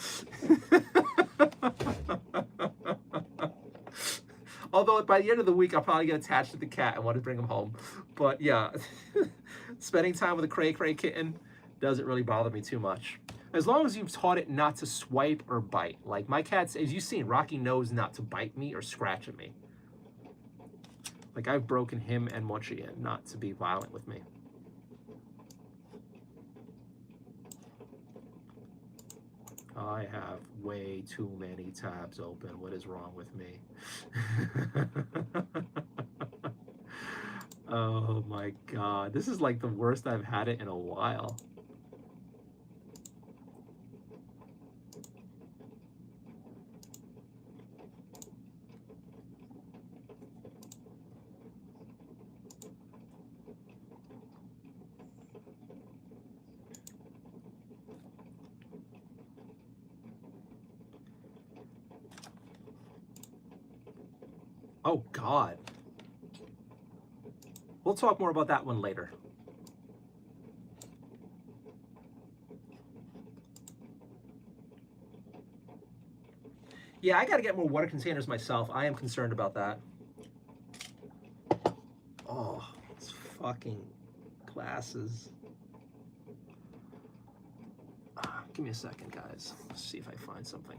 Speaker 1: Although by the end of the week, I'll probably get attached to the cat and want to bring him home. But yeah, spending time with a cray cray kitten doesn't really bother me too much. As long as you've taught it not to swipe or bite. Like my cats, as you've seen, Rocky knows not to bite me or scratch at me. Like I've broken him and Mochi in not to be violent with me. I have way too many tabs open. What is wrong with me? Oh my God. This is like the worst I've had it in a while. Oh God. We'll talk more about that one later. Yeah, I gotta get more water containers myself. I am concerned about that. Oh, it's fucking glasses. Give me a second, guys. Let's see if I find something.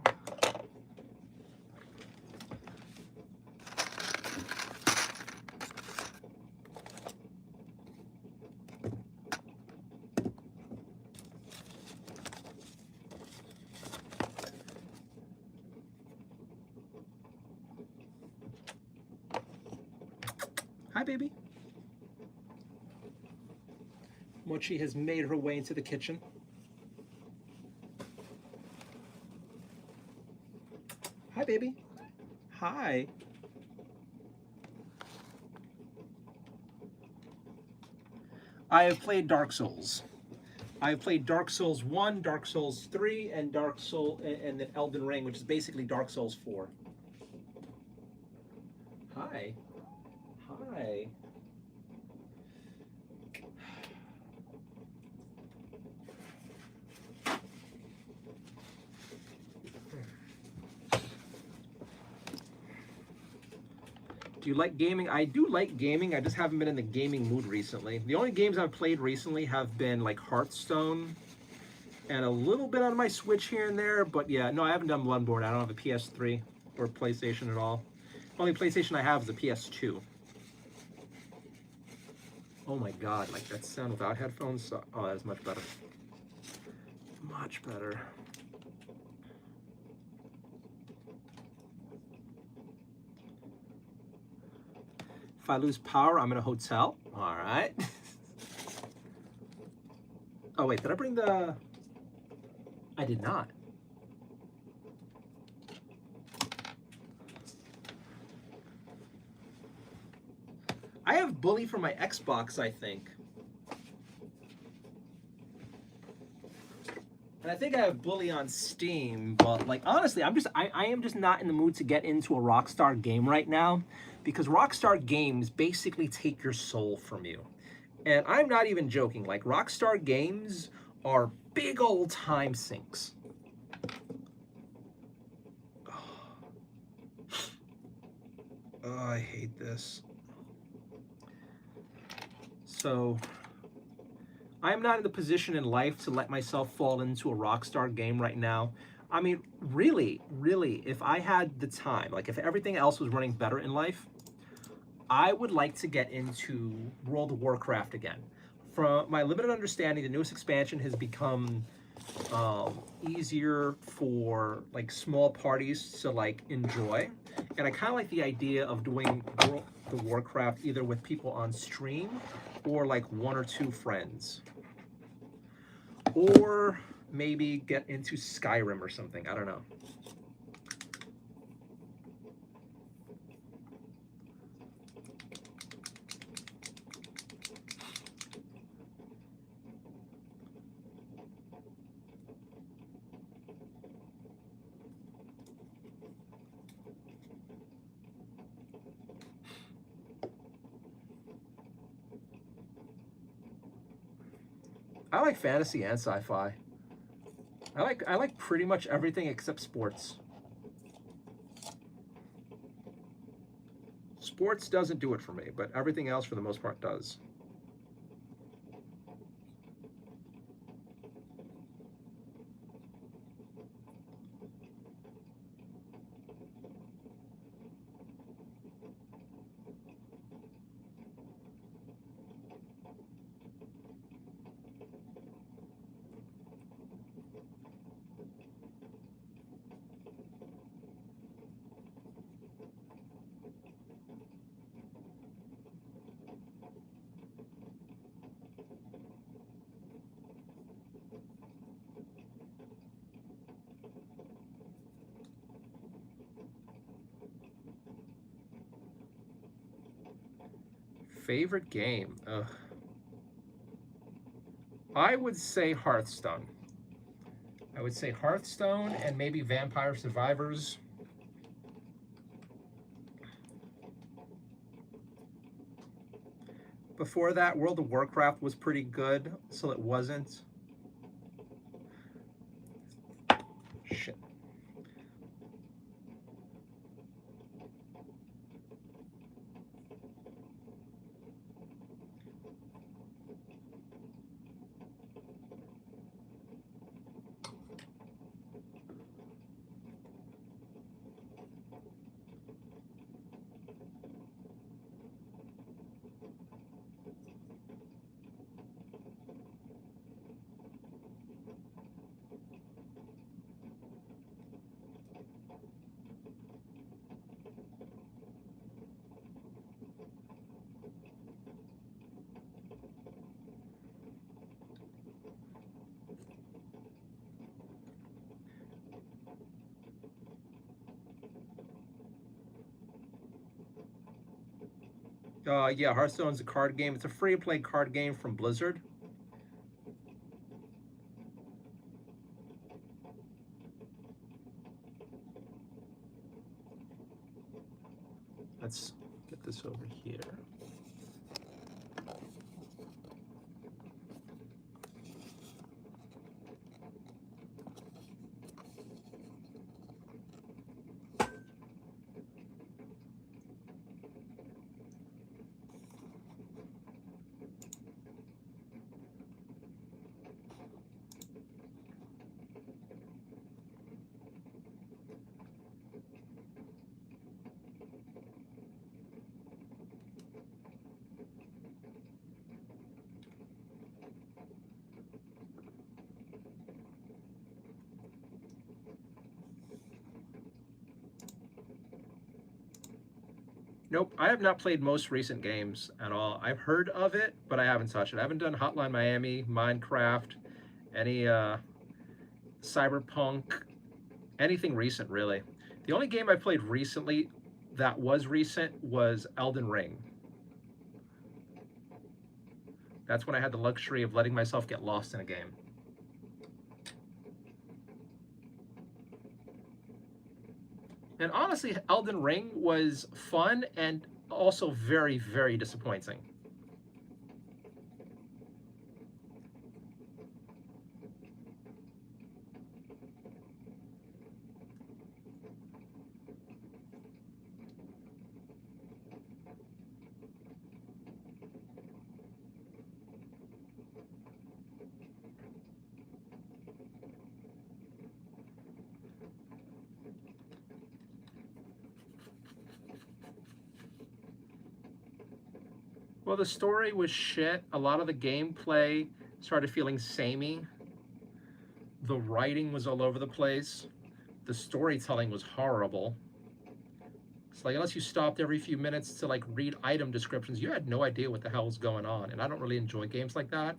Speaker 1: Hi, baby. Mochi has made her way into the kitchen. Hi, baby. Hi. I have played Dark Souls. I have played Dark Souls 1, Dark Souls 3, and and then Elden Ring, which is basically Dark Souls 4. Hi. Hi. Do you like gaming? I do like gaming. I just haven't been in the gaming mood recently. The only games I've played recently have been like Hearthstone and a little bit on my Switch here and there. But yeah, no, I haven't done Bloodborne. I don't have a PS3 or PlayStation at all. The only PlayStation I have is a PS2. Oh my God, like that sound without headphones? Oh, that is much better. Much better. If I lose power, I'm in a hotel. All right. Oh, wait, did I bring the... I did not. I have Bully for my Xbox, I think. And I think I have Bully on Steam, but like honestly, I am just not in the mood to get into a Rockstar game right now because Rockstar games basically take your soul from you. And I'm not even joking. Like Rockstar games are big old time sinks. Oh, I hate this. So I'm not in the position in life to let myself fall into a Rockstar game right now. I mean, really, if I had the time, like if everything else was running better in life, I would like to get into World of Warcraft again. From my limited understanding, the newest expansion has become easier for like small parties to like enjoy, and I kind of like the idea of doing the Warcraft either with people on stream or like one or two friends, or maybe get into Skyrim or something. I don't know. I like fantasy and sci-fi. I like pretty much everything except sports. Sports doesn't do it for me, but everything else for the most part does. Favorite game? Ugh. I would say Hearthstone. I would say Hearthstone and maybe Vampire Survivors. Before that, World of Warcraft was pretty good, so it wasn't. Shit. Yeah, Hearthstone's a card game. It's a free-to-play card game from Blizzard. Let's get this over here. Nope, I have not played most recent games at all. I've heard of it, but I haven't touched it. I haven't done Hotline Miami, Minecraft, any Cyberpunk, anything recent really. The only game I played recently that was recent was Elden Ring. That's when I had the luxury of letting myself get lost in a game. And honestly, Elden Ring was fun and also very, very disappointing. Well, the story was shit. A lot of the gameplay started feeling samey. The writing was all over the place. The storytelling was horrible. It's like unless you stopped every few minutes to like read item descriptions, you had no idea what the hell was going on. And I don't really enjoy games like that.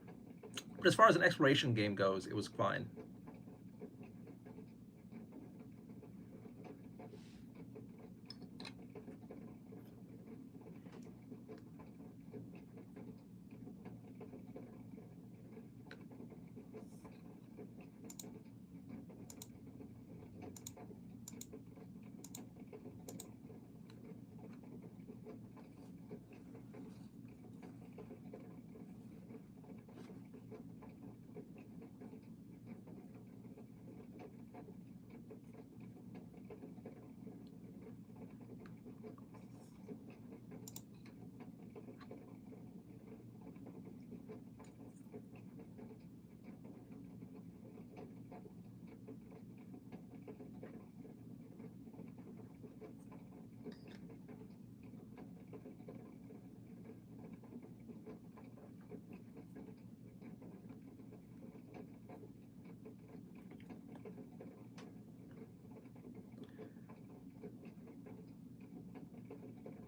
Speaker 1: But as far as an exploration game goes, it was fine.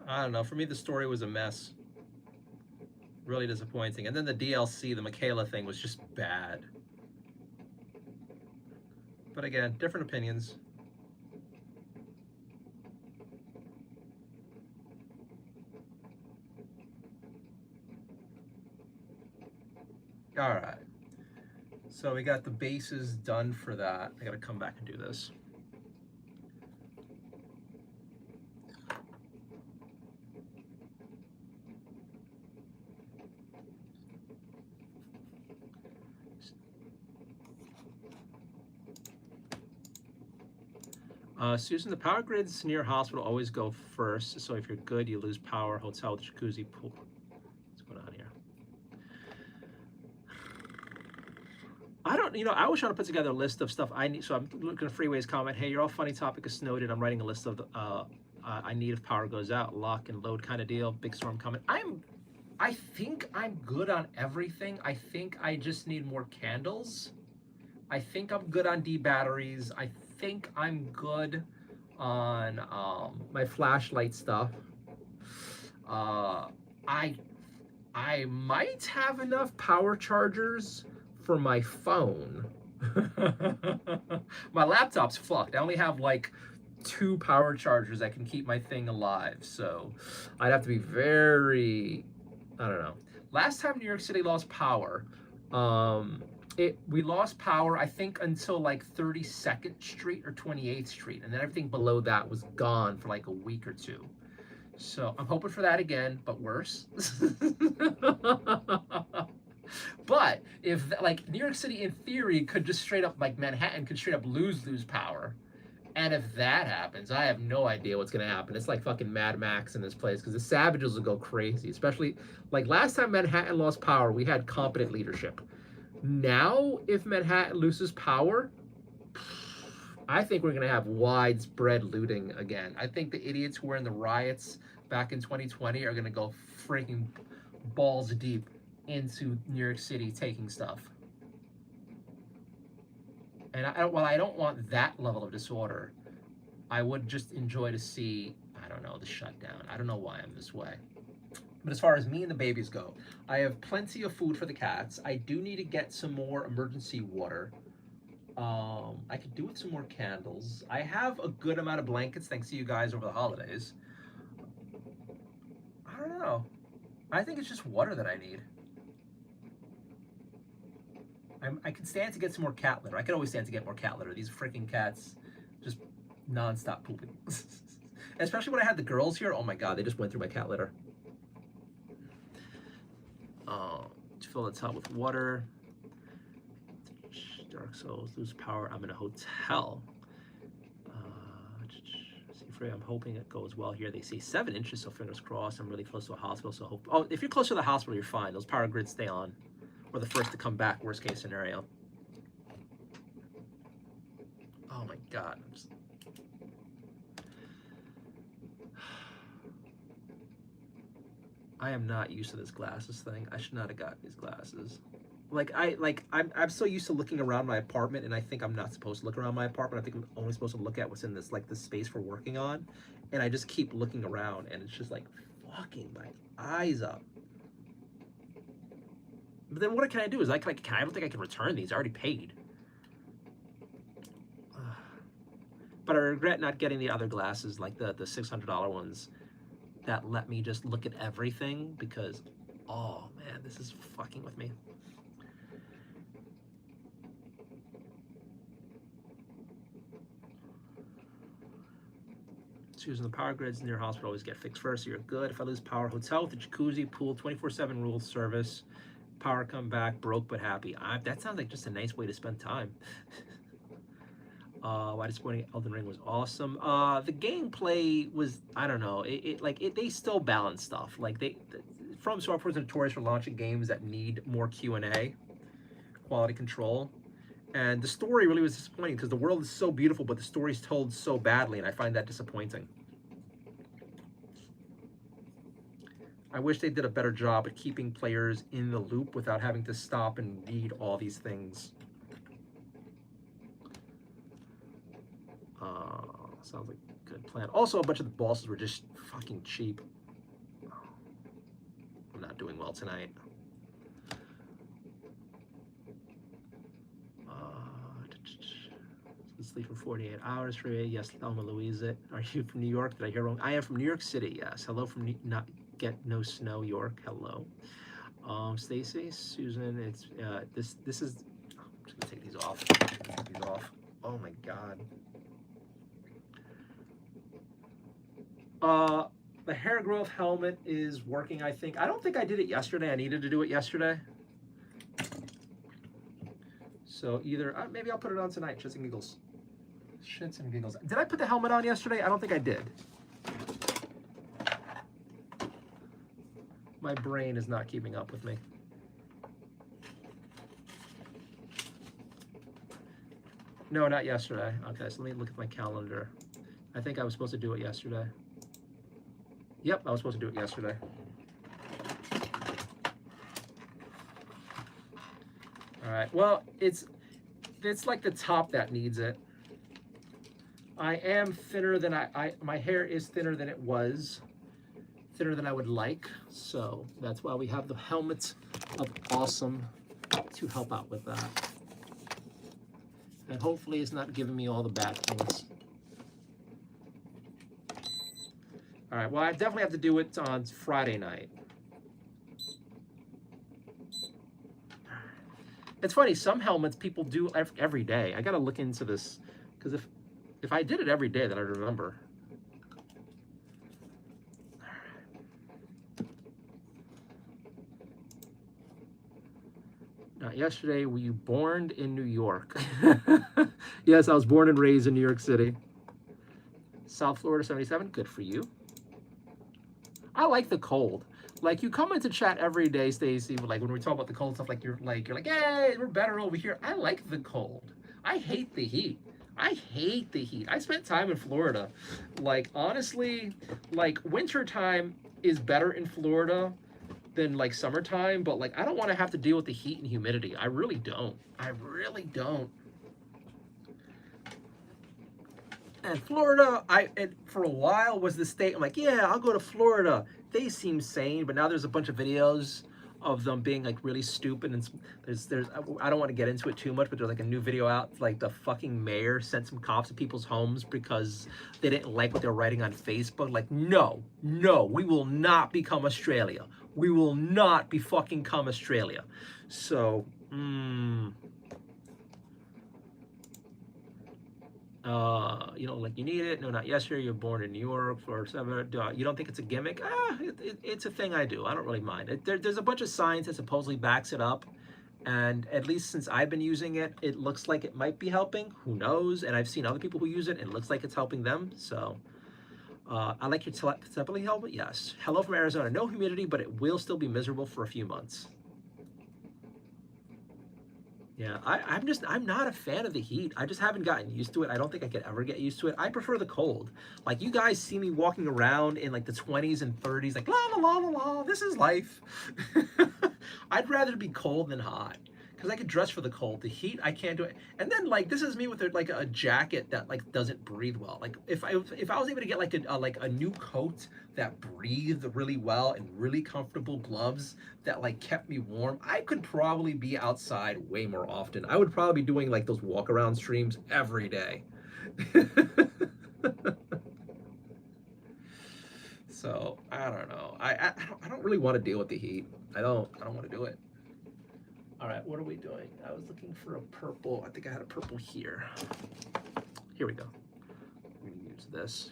Speaker 1: I don't know. For me, the story was a mess. Really disappointing. And then the DLC, the Michaela thing, was just bad. But again, different opinions. All right. So we got the bases done for that. I got to come back and do this. Susan, the power grids near hospital always go first. So if you're good, you lose power. Hotel with jacuzzi, pool. What's going on here? I don't, I was trying to put together a list of stuff I need. So I'm looking at Freeway's comment. Hey, you're all funny topic is Snowden. I'm writing a list of the, I need if power goes out, lock and load kind of deal. Big storm coming. I think I'm good on everything. I think I just need more candles. I think I'm good on D batteries. I think I'm good on my flashlight stuff. I might have enough power chargers for my phone. My laptop's fucked. I only have like 2 power chargers that can keep my thing alive. So I'd have to be very, I don't know. Last time New York City lost power, we lost power, I think, until like 32nd Street or 28th Street. And then everything below that was gone for like a week or two. So I'm hoping for that again, but worse. But if like New York City in theory could just straight up, like Manhattan could straight up lose power. And if that happens, I have no idea what's gonna happen. It's like fucking Mad Max in this place because the savages will go crazy. Especially like last time Manhattan lost power, we had competent leadership. Now, if Manhattan loses power, I think we're gonna have widespread looting again. I think the idiots who were in the riots back in 2020 are gonna go freaking balls deep into New York City taking stuff. And while I don't want that level of disorder, I would just enjoy to see, I don't know, the shutdown. I don't know why I'm this way. But as far as me and the babies go, I have plenty of food for the cats. I do need to get some more emergency water. I could do with some more candles. I have a good amount of blankets thanks to you guys over the holidays. I don't know. I think it's just water that I need. I can stand to get some more cat litter. I could always stand to get more cat litter. These freaking cats just Non-stop pooping. Especially when I had the girls here. Oh my god, they just went through my cat litter. To fill the tub with water. Dark Souls, lose power. I'm in a hotel. See, Frey, I'm hoping it goes well here. They say 7 inches, so fingers crossed. I'm really close to a hospital, so hope. Oh, if you're close to the hospital, you're fine. Those power grids stay on. We're the first to come back. Worst case scenario. Oh my god. I am not used to this glasses thing. I should not have got these glasses. I'm so used to looking around my apartment, and I think I'm not supposed to look around my apartment. I think I'm only supposed to look at what's in this the space we're working on, and I just keep looking around, and it's just like fucking my eyes up. But then what can I do? I don't think I can return these. I already paid. But I regret not getting the other glasses, like the $600 ones, that let me just look at everything, because, oh man, this is fucking with me. Choosing the power grids near hospital always get fixed first, so you're good. If I lose power, hotel with a jacuzzi, pool, 24/7 rule service, power come back, broke but happy. That sounds like just a nice way to spend time. Why disappointing? Elden Ring was awesome. The gameplay was, I don't know, they still balance stuff. From Software is notorious for launching games that need more Q&A, quality control. And the story really was disappointing because the world is so beautiful, but the story's told so badly, and I find that disappointing. I wish they did a better job at keeping players in the loop without having to stop and read all these things. Sounds like a good plan. Also, a bunch of the bosses were just fucking cheap. I'm not doing well tonight. Sleep for 48 hours for you. Yes, Thelma Louisa. Are you from New York? Did I hear wrong? I am from New York City, yes. Hello from not get no snow, York. Hello. Stacy, Susan, it's this is, I'm just gonna take these off. Take these off. Oh my god. The hair growth helmet is working, I think. I don't think I did it yesterday. I needed to do it yesterday. So either, maybe I'll put it on tonight, shits and giggles. Shits and giggles. Did I put the helmet on yesterday? I don't think I did. My brain is not keeping up with me. No, not yesterday. Okay, so let me look at my calendar. I think I was supposed to do it yesterday. Yep, I was supposed to do it yesterday. All right, well, it's like the top that needs it. I am thinner than my hair is thinner than it was, thinner than I would like. So that's why we have the helmet of awesome to help out with that. And hopefully it's not giving me all the bad things. All right, well, I definitely have to do it on Friday night. It's funny, some helmets people do every day. I gotta look into this, because if I did it every day, then I'd remember. Not yesterday, were you born in New York? Yes, I was born and raised in New York City. South Florida 77, good for you. I like the cold. Like, you come into chat every day, Stacy, like when we talk about the cold stuff, you're like, hey, we're better over here. I like the cold. I hate the heat. I hate the heat. I spent time in Florida. Like, honestly, like, wintertime is better in Florida than like summertime, but like, I don't want to have to deal with the heat and humidity. I really don't. I really don't. And Florida, for a while was the state. I'm like, yeah, I'll go to Florida. They seem sane, but now there's a bunch of videos of them being like really stupid, and there's I don't want to get into it too much, but there's like a new video out, like the fucking mayor sent some cops to people's homes because they didn't like what they're writing on Facebook. Like, no, we will not become Australia. We will not be fucking come Australia. So, You know, like you need it. No, not yesterday. You're born in New York or whatever. You don't think it's a gimmick? It's a thing I do. I don't really mind. There's a bunch of science that supposedly backs it up, and at least since I've been using it, it looks like it might be helping. Who knows? And I've seen other people who use it, and it looks like it's helping them. So I like your telepathy helmet. Yes. Hello from Arizona. No humidity, but it will still be miserable for a few months. Yeah, I'm not a fan of the heat. I just haven't gotten used to it. I don't think I could ever get used to it. I prefer the cold. Like you guys see me walking around in like the 20s and 30s, like la la la la la. This is life. I'd rather be cold than hot because I could dress for the cold. The heat, I can't do it. And then like this is me with like a jacket that like doesn't breathe well. Like if I was able to get like a new coat that breathed really well and really comfortable gloves that like kept me warm, I could probably be outside way more often. I would probably be doing like those walk around streams every day. So I don't know. I don't really want to deal with the heat. I don't want to do it. All right, what are we doing? I was looking for a purple. I think I had a purple here. Here we go. I'm gonna use this.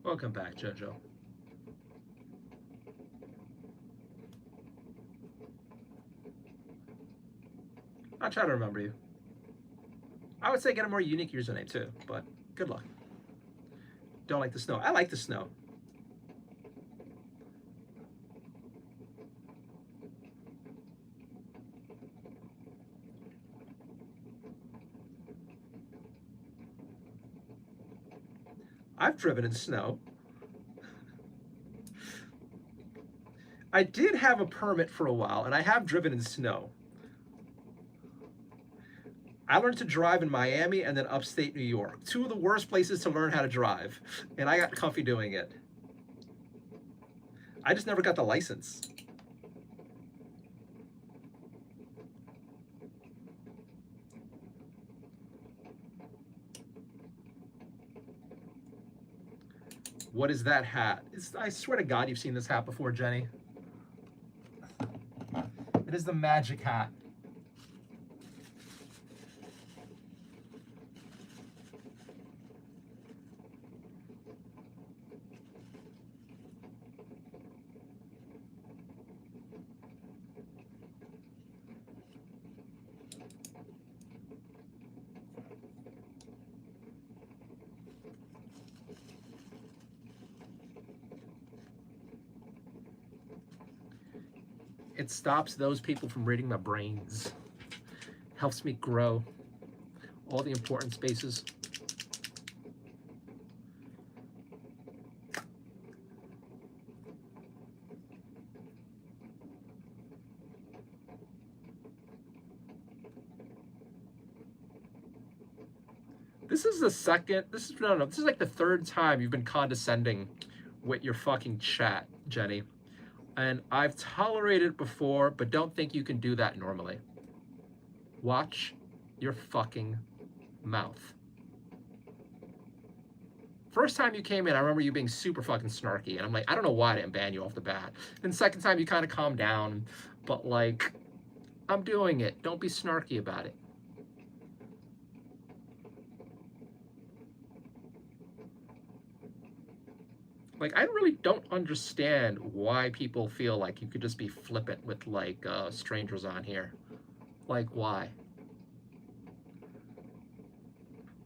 Speaker 1: Welcome back, Jojo. I'll try to remember you. I would say get a more unique username too, but good luck. Don't like the snow. I like the snow. I've driven in snow. I did have a permit for a while, and I have driven in snow. I learned to drive in Miami and then upstate New York. Two of the worst places to learn how to drive, and I got comfy doing it. I just never got the license. What is that hat? I swear to God, you've seen this hat before, Jenny. It is the magic hat. It stops those people from reading my brains. Helps me grow all the important spaces. This is the second, this is like the third time you've been condescending with your fucking chat, Jenny. And I've tolerated it before, but don't think you can do that normally. Watch your fucking mouth. First time you came in, I remember you being super fucking snarky, and I'm like, I don't know why I didn't ban you off the bat. Then second time you kind of calmed down, but like, I'm doing it. Don't be snarky about it. Like, I really don't understand why people feel like you could just be flippant with like strangers on here. Like, why?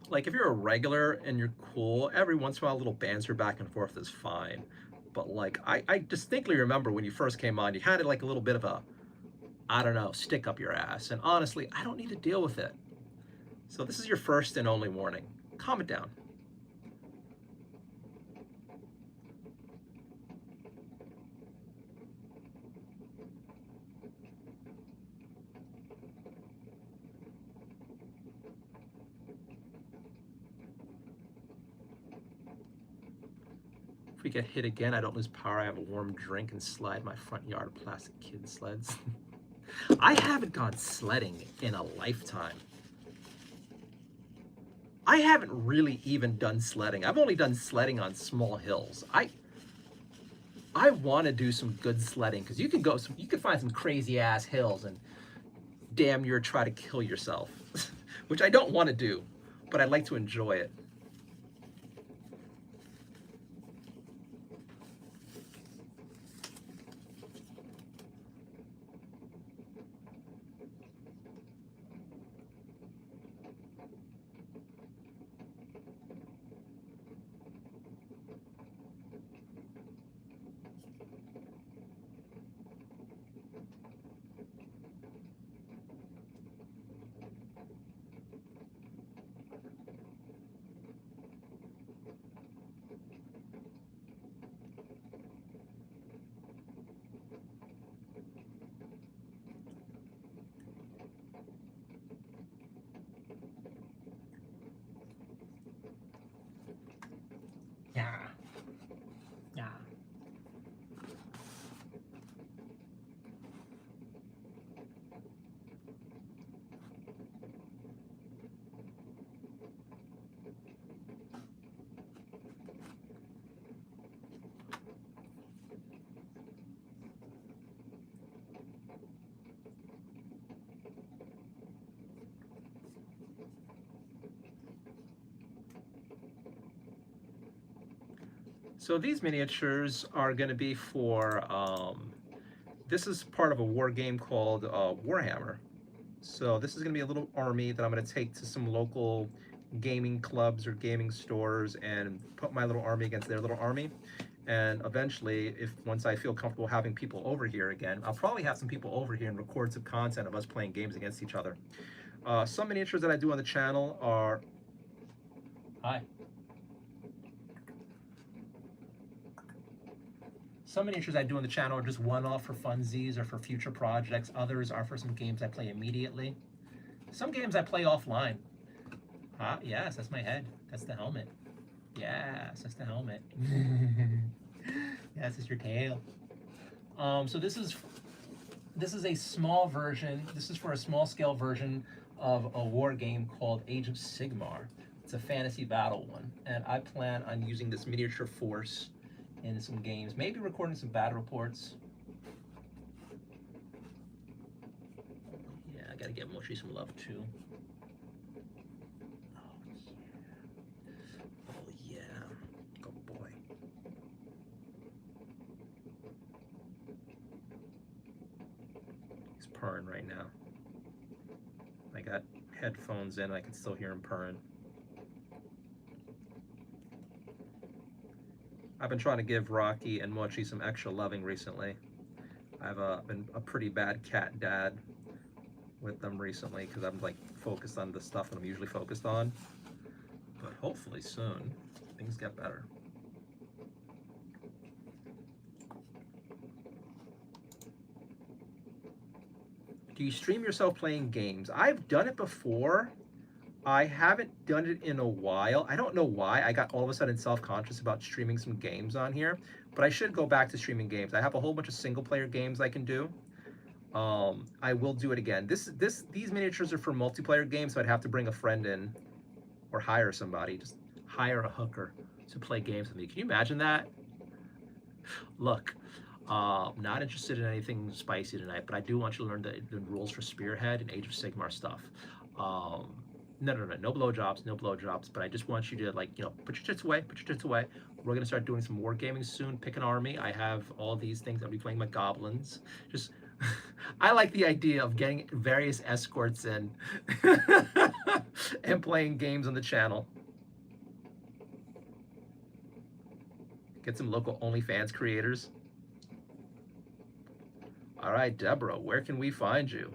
Speaker 1: Like, if you're a regular and you're cool, every once in a while a little banter back and forth is fine. But like, I distinctly remember when you first came on, you had like a little bit of a, I don't know, stick up your ass. And honestly, I don't need to deal with it. So this is your first and only warning. Calm it down. If we get hit again, I don't lose power. I have a warm drink and slide my front yard of plastic kid sleds. I haven't gone sledding in a lifetime. I haven't really even done sledding. I've only done sledding on small hills. I want to do some good sledding because you can find some crazy ass hills and damn near try to kill yourself, which I don't want to do, but I'd like to enjoy it. Yeah. Yeah. So these miniatures are going to be for, this is part of a war game called Warhammer. So this is going to be a little army that I'm going to take to some local gaming clubs or gaming stores and put my little army against their little army. And eventually, once I feel comfortable having people over here again, I'll probably have some people over here and record some content of us playing games against each other. Some miniatures that I do on the channel are... Hi. Some miniatures I do on the channel are just one-off for funsies or for future projects. Others are for some games I play immediately. Some games I play offline. Ah, yes, that's my head. That's the helmet. Yes, that's the helmet. Yes, it's your tail. So this is a small version. This is for a small-scale version of a war game called Age of Sigmar. It's a fantasy battle one, and I plan on using this miniature force in some games, maybe recording some battle reports. Yeah, I gotta get Moshi some love too. Oh yeah, good boy. He's purring right now. I got headphones in, I can still hear him purring. I've been trying to give Rocky and Mochi some extra loving recently. I've been a pretty bad cat dad with them recently because I'm like focused on the stuff that I'm usually focused on. But hopefully soon things get better. Do you stream yourself playing games? I've done it before. I haven't done it in a while. I don't know why I got all of a sudden self-conscious about streaming some games on here, but I should go back to streaming games. I have a whole bunch of single-player games I can do. I will do it again. These miniatures are for multiplayer games, so I'd have to bring a friend in or hire somebody. Just hire a hooker to play games with me. Can you imagine that? Look, not interested in anything spicy tonight, but I do want you to learn the rules for Spearhead and Age of Sigmar stuff. No blowjobs, but I just want you to, like, you know, put your tits away. We're gonna start doing some wargaming soon. Pick an army. I have all these things. I'll be playing my goblins. Just, I like the idea of getting various escorts in and playing games on the channel. Get some local OnlyFans creators. All right, Deborah, where can we find you?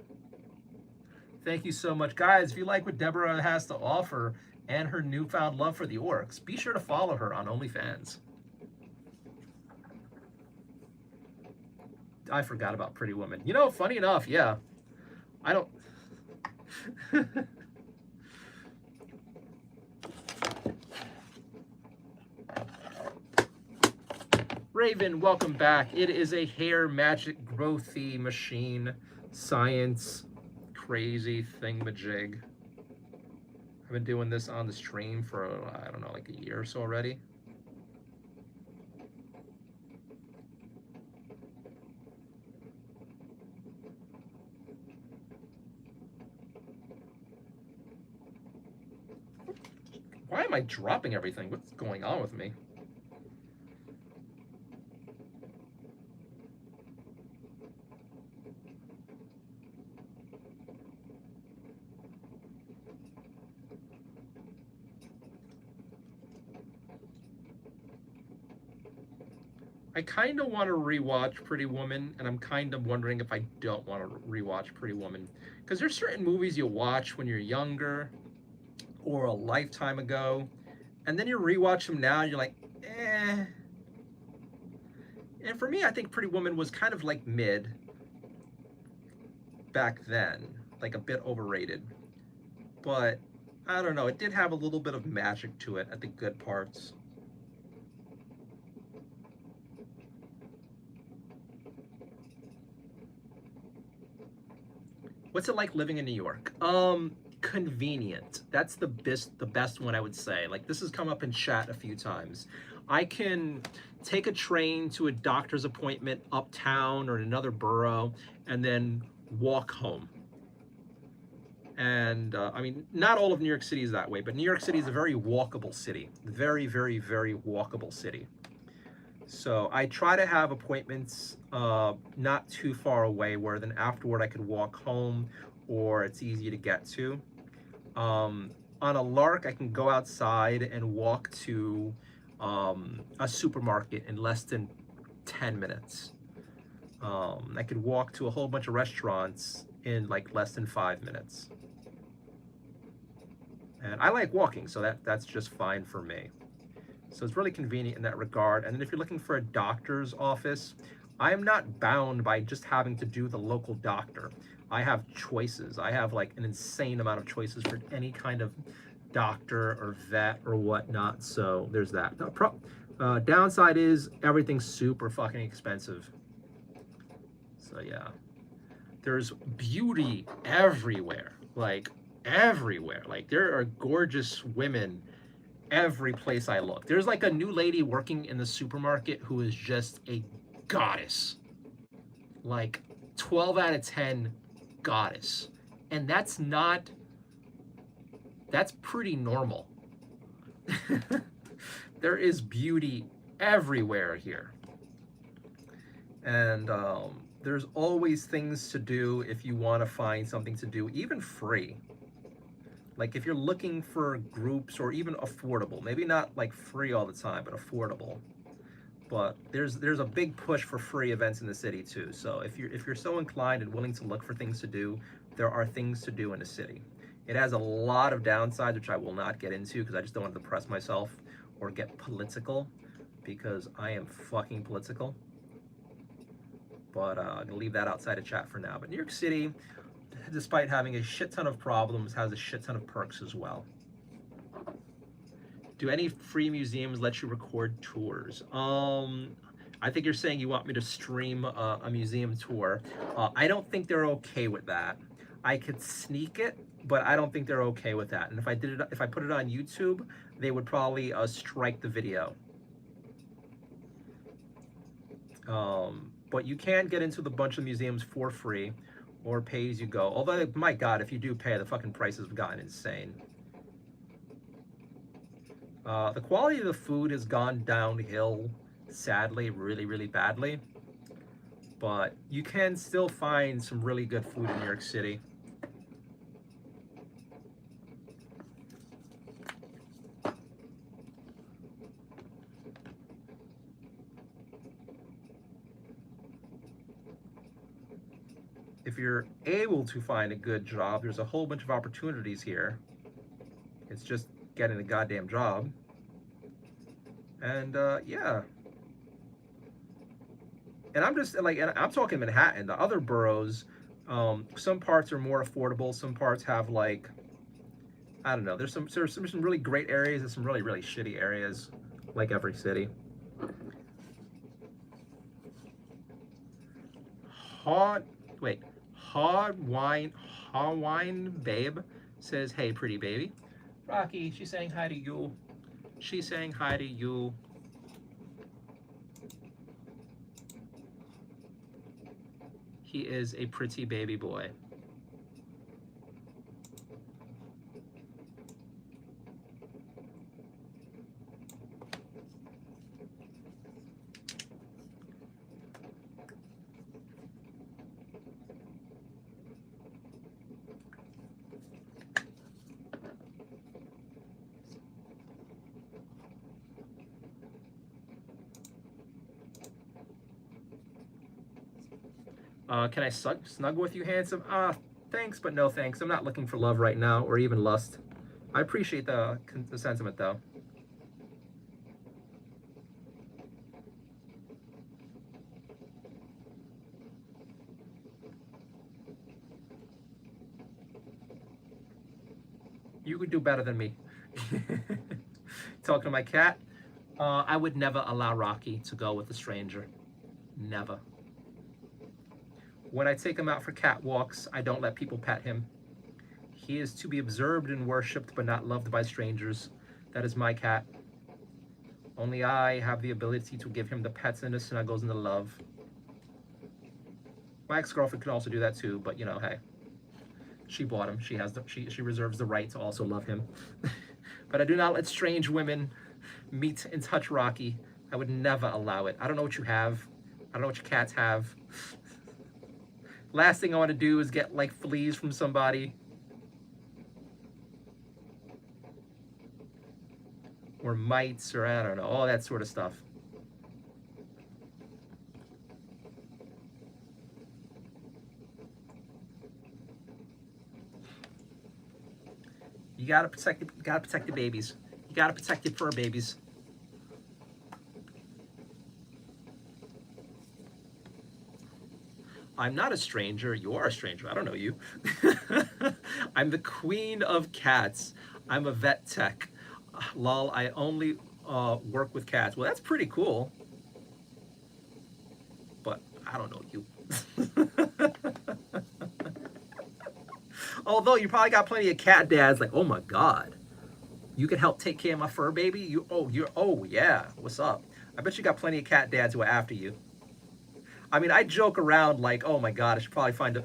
Speaker 1: Thank you so much. Guys, if you like what Deborah has to offer and her newfound love for the orcs, be sure to follow her on OnlyFans. I forgot about Pretty Woman. You know, funny enough, yeah. I don't... Raven, welcome back. It is a hair magic growthy machine science crazy thingamajig. I've been doing this on the stream for, I don't know, like a year or so already. Why am I dropping everything? What's going on with me? I kind of want to rewatch Pretty Woman, and I'm kind of wondering if I don't want to rewatch Pretty Woman. Because there's certain movies you watch when you're younger or a lifetime ago, and then you rewatch them now, and you're like, eh. And for me, I think Pretty Woman was kind of like mid back then, like a bit overrated. But I don't know, it did have a little bit of magic to it at the good parts. What's it like living in New York? Convenient. That's the best one I would say. Like, this has come up in chat a few times. I can take a train to a doctor's appointment uptown or in another borough and then walk home. And I mean, not all of New York City is that way, but New York City is a very walkable city. Very, very, very walkable city. So I try to have appointments not too far away where then afterward I could walk home or it's easy to get to. On a lark, I can go outside and walk to a supermarket in less than 10 minutes. I could walk to a whole bunch of restaurants in like less than 5 minutes. And I like walking, so that's just fine for me. So it's really convenient in that regard. And then if you're looking for a doctor's office, I am not bound by just having to do the local doctor. I have choices. I have like an insane amount of choices for any kind of doctor or vet or whatnot. So there's that. Downside is everything's super fucking expensive. So yeah, there's beauty everywhere, like everywhere. Like there are gorgeous women every place I look. There's like a new lady working in the supermarket who is just a goddess. Like 12 out of 10 goddess. And that's pretty normal. There is beauty everywhere here. And there's always things to do if you want to find something to do, even free. Like if you're looking for groups or even affordable, maybe not like free all the time, but affordable. But there's a big push for free events in the city too. So if you're so inclined and willing to look for things to do, there are things to do in the city. It has a lot of downsides, which I will not get into because I just don't want to depress myself or get political because I am fucking political. But I'm gonna leave that outside of chat for now. But New York City, despite having a shit ton of problems, has a shit ton of perks as well. Do any free museums let you record tours? I think you're saying you want me to stream a museum tour. I don't think they're okay with that. I could sneak it, but I don't think they're okay with that. And if I put it on YouTube, they would probably strike the video. But you can get into the bunch of museums for free or pay as you go. Although, my God, if you do pay, the fucking prices have gotten insane. The quality of the food has gone downhill, sadly, really, really badly. But you can still find some really good food in New York City. If you're able to find a good job, there's a whole bunch of opportunities here. It's just getting a goddamn job. And yeah. And I'm just like, and I'm talking Manhattan. The other boroughs, some parts are more affordable. Some parts have like, I don't know. There's some really great areas and some really, really shitty areas, like every city. Hard wine babe says, hey, pretty baby. Rocky, she's saying hi to you. She's saying hi to you. He is a pretty baby boy. Can I snuggle with you, handsome? Thanks, but no thanks. I'm not looking for love right now, or even lust. I appreciate the sentiment, though. You could do better than me. Talking to my cat, I would never allow Rocky to go with a stranger. Never. When I take him out for cat walks, I don't let people pet him. He is to be observed and worshipped, but not loved by strangers. That is my cat. Only I have the ability to give him the pets and the snuggles and the love. My ex-girlfriend can also do that too, but you know, hey, she bought him. She reserves the right to also love him. But I do not let strange women meet and touch Rocky. I would never allow it. I don't know what you have. I don't know what your cats have. Last thing I want to do is get like fleas from somebody. Or mites, or I don't know, all that sort of stuff. You gotta protect the babies. You gotta protect your fur babies. I'm not a stranger. You are a stranger. I don't know you. I'm the queen of cats. I'm a vet tech. Lol, I only work with cats. Well, that's pretty cool. But I don't know you. Although you probably got plenty of cat dads like, oh my God, you can help take care of my fur baby? Oh yeah, what's up? I bet you got plenty of cat dads who are after you. I mean, I joke around like, oh my God, I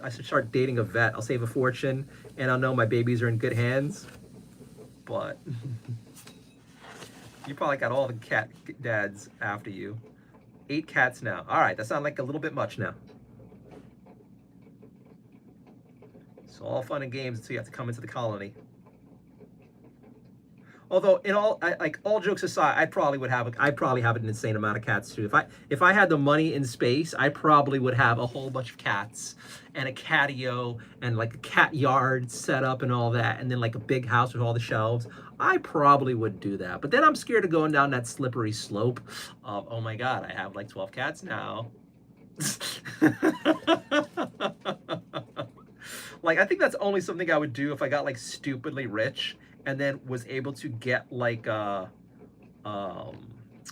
Speaker 1: should start dating a vet. I'll save a fortune and I'll know my babies are in good hands. But you probably got all the cat dads after you. 8 cats now. All right, that sounds like a little bit much now. It's all fun and games until you have to come into the colony. Although, all jokes aside, I'd probably have an insane amount of cats too. If I had the money in space, I probably would have a whole bunch of cats and a catio and like a cat yard set up and all that, and then like a big house with all the shelves. I probably would do that. But then I'm scared of going down that slippery slope of, oh my God, I have like 12 cats now. Like, I think that's only something I would do if I got like stupidly rich and then was able to get like what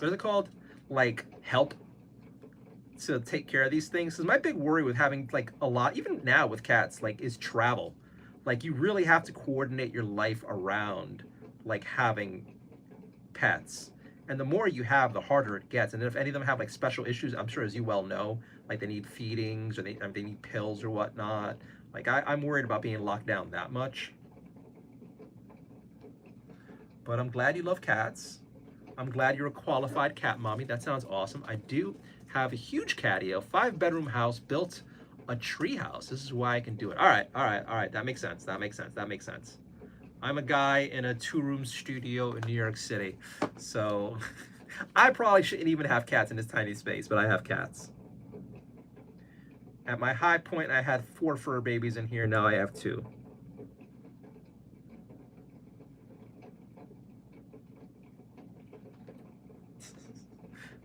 Speaker 1: is it called? Like help to take care of these things. Because my big worry with having like a lot, even now with cats, like is travel. Like you really have to coordinate your life around like having pets. And the more you have, the harder it gets. And if any of them have like special issues, I'm sure as you well know, like they need feedings or they need pills or whatnot. Like I'm worried about being locked down that much. But I'm glad you love cats. I'm glad you're a qualified cat mommy. That sounds awesome. I do have a huge catio, 5-bedroom house, built a tree house. This is why I can do it. All right. That makes sense. That makes sense. I'm a guy in a 2-room studio in New York City. So I probably shouldn't even have cats in this tiny space, but I have cats. At my high point, I had 4 fur babies in here. Now I have 2.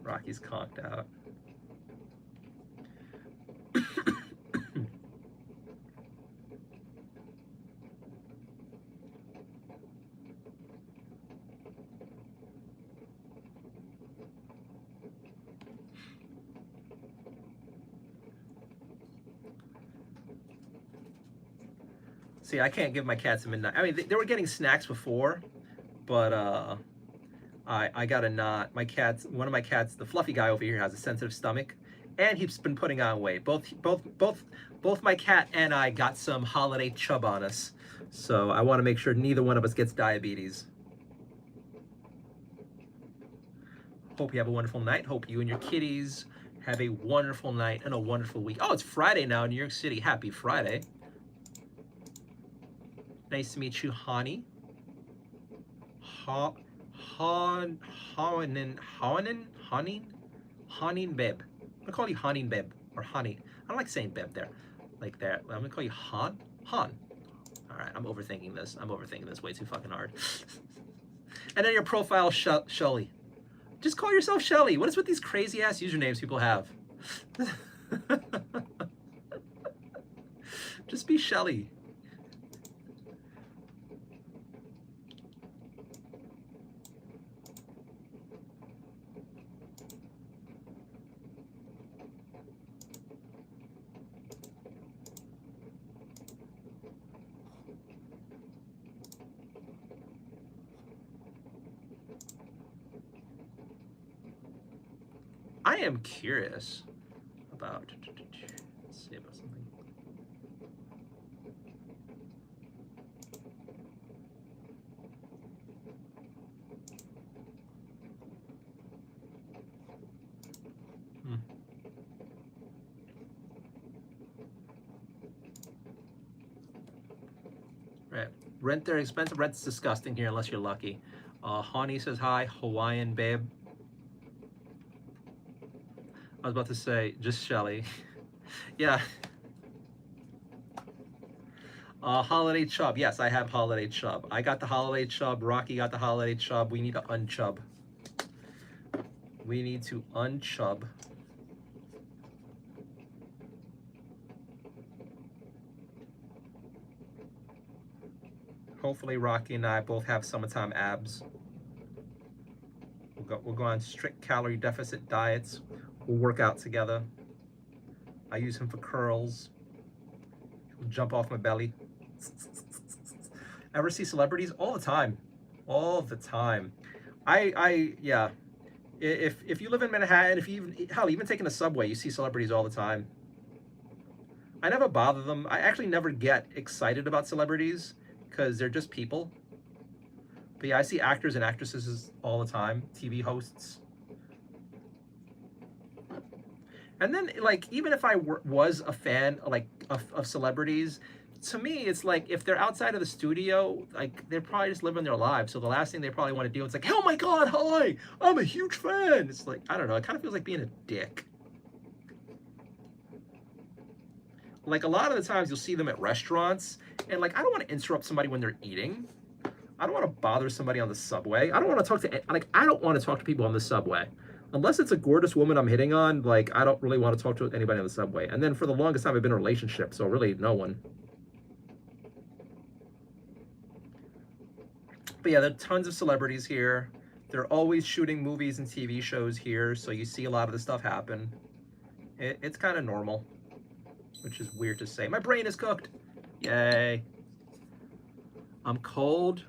Speaker 1: Rocky's conked out. See, I can't give my cats a midnight. I mean, they were getting snacks before, but I gotta not. My cats, one of my cats, the fluffy guy over here, has a sensitive stomach, and he's been putting on weight. Both my cat and I got some holiday chub on us, so I want to make sure neither one of us gets diabetes. Hope you have a wonderful night. Hope you and your kitties have a wonderful night and a wonderful week. Oh, it's Friday now in New York City. Happy Friday. Nice to meet you, Hani. Hanin Beb. I'm gonna call you Hanin Beb or Hani. I don't like saying Beb there, like that. I'm gonna call you Han. Han. All right, I'm overthinking this. I'm overthinking this way too fucking hard. And then your profile, Shelly. Just call yourself Shelly. What is with these crazy ass usernames people have? Just be Shelly. I am curious about, let's see about something. Right. Rent, they're expensive. Rent's disgusting here unless you're lucky. Hani says hi. Hawaiian babe. I was about to say, just Shelly. Yeah. Holiday chub. Yes, I have holiday chub. I got the holiday chub. Rocky got the holiday chub. We need to unchub. We need to unchub. Hopefully Rocky and I both have summertime abs. We'll go on strict calorie deficit diets. We'll work out together. I use him for curls. He'll jump off my belly. Ever see celebrities? All the time. All the time. Yeah. If you live in Manhattan, if you even taking the subway, you see celebrities all the time. I never bother them. I actually never get excited about celebrities because they're just people. But yeah, I see actors and actresses all the time, TV hosts. And then, like, even if I was a fan, like, of celebrities, to me, it's like, if they're outside of the studio, like, they're probably just living their lives. So the last thing they probably want to do is like, oh my God, hi, I'm a huge fan. It's like, I don't know, it kind of feels like being a dick. Like, a lot of the times you'll see them at restaurants, and like, I don't want to interrupt somebody when they're eating. I don't want to bother somebody on the subway. I don't want to talk to, like, I don't want to talk to people on the subway. Unless it's a gorgeous woman I'm hitting on, like, I don't really want to talk to anybody on the subway. And then for the longest time, I've been in a relationship, so really no one. But yeah, there are tons of celebrities here. They're always shooting movies and TV shows here, so you see a lot of the stuff happen. It's kind of normal, which is weird to say. My brain is cooked. Yay. I'm cold.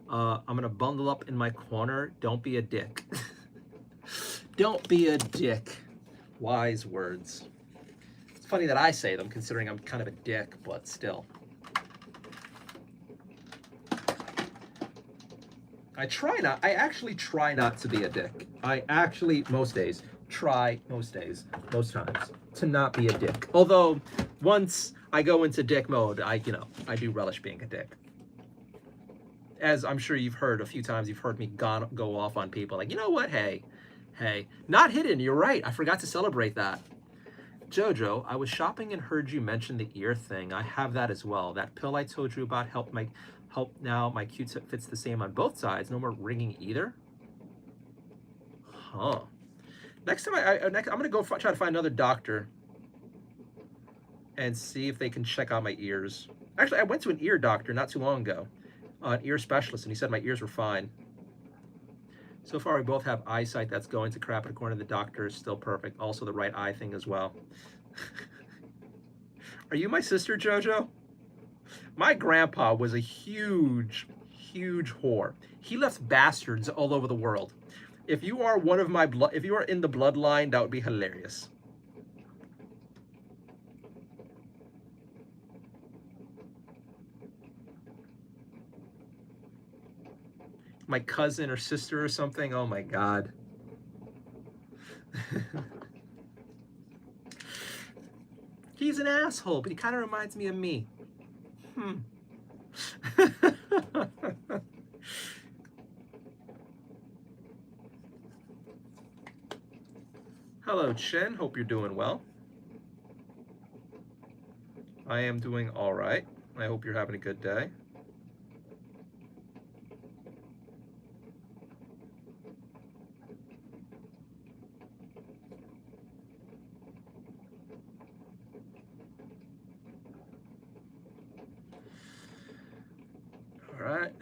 Speaker 1: I'm going to bundle up in my corner. Don't be a dick. Don't be a dick. Wise words. It's funny that I say them, considering I'm kind of a dick, but still. I actually try not to be a dick. I actually, most times, to not be a dick. Although, once I go into dick mode, I do relish being a dick. As I'm sure you've heard a few times, you've heard me go off on people like, you know what, hey, not hidden, you're right, I forgot to celebrate that. Jojo, I was shopping and heard you mention the ear thing. I have that as well. That pill I told you about help now. My Q-tip fits the same on both sides. No more ringing either. Huh. Next time, I'm gonna go try to find another doctor and see if they can check out my ears. Actually, I went to an ear doctor not too long ago, an ear specialist, and he said my ears were fine. So far, we both have eyesight that's going to crap, and according to the doctor, is still perfect. Also, the right eye thing as well. Are you my sister, Jojo? My grandpa was a huge, huge whore. He left bastards all over the world. If you are one of my blood, if you are in the bloodline, that would be hilarious. My cousin or sister or something. Oh my god. He's an asshole, but he kind of reminds me of me. Hmm. Hello, Chen. Hope you're doing well. I am doing all right. I hope you're having a good day. All right.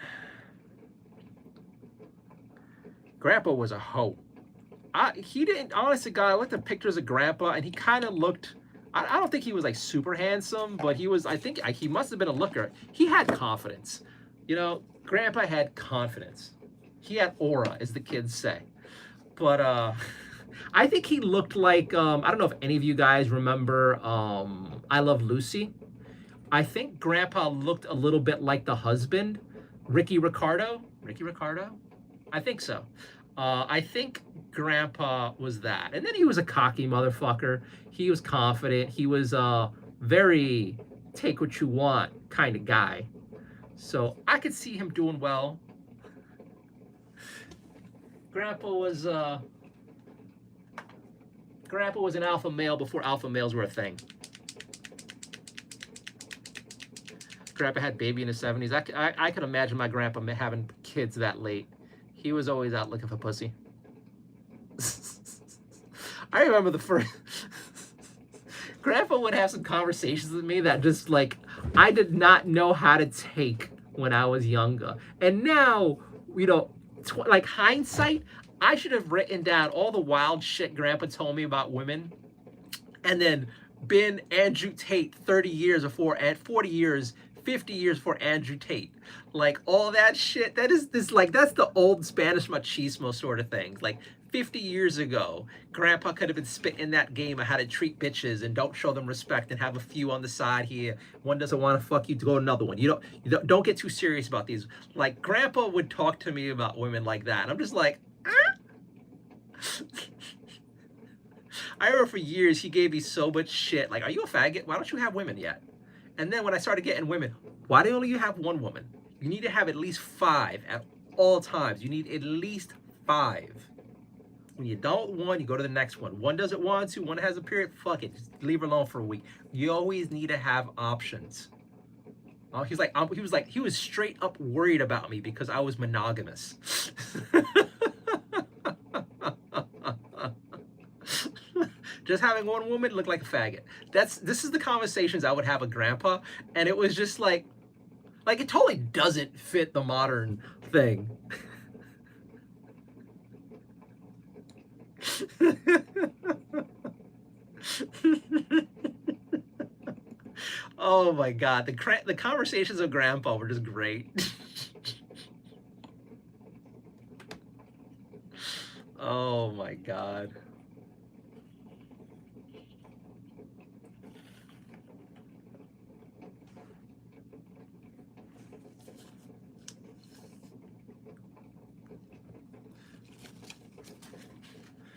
Speaker 1: Grandpa was a hoe. He didn't, honestly, God, I looked at pictures of Grandpa, and he kind of looked. I don't think he was like super handsome, but he was. I think he must have been a looker. He had confidence. You know, Grandpa had confidence. He had aura, as the kids say. But I think he looked like. I don't know if any of you guys remember I Love Lucy. I think Grandpa looked a little bit like the husband, Ricky Ricardo. Ricky Ricardo? I think so. I think Grandpa was that. And then he was a cocky motherfucker. He was confident. He was a very take what you want kind of guy. So I could see him doing well. Grandpa was Grandpa was an alpha male before alpha males were a thing. Grandpa had baby in the 70s. I could imagine my grandpa having kids that late. He was always out looking for pussy. I remember the first. Grandpa would have some conversations with me that just like I did not know how to take when I was younger. And now, you know, like hindsight, I should have written down all the wild shit Grandpa told me about women, and then been Andrew Tate 30 years before, and 40 years, 50 years before Andrew Tate. Like all that shit, that is this like that's the old Spanish machismo sort of thing. Like 50 years ago, Grandpa could have been spitting in that game of how to treat bitches and don't show them respect and have a few on the side here. One doesn't want to fuck you, to go another one. You don't get too serious about these. Like Grandpa would talk to me about women like that, and I'm just like, ah. I remember for years he gave me so much shit. Like, are you a faggot? Why don't you have women yet? And then when I started getting women, why do only you have one woman? You need to have at least 5 at all times. You need at least 5. When you don't want one, you go to the next one. One doesn't want to, one has a period, fuck it. Just leave her alone for a week. You always need to have options. He was straight up worried about me because I was monogamous. Just having one woman looked like a faggot. This is the conversations I would have with Grandpa, and it was just like it totally doesn't fit the modern thing. Oh my god, the conversations of Grandpa were just great. Oh my god.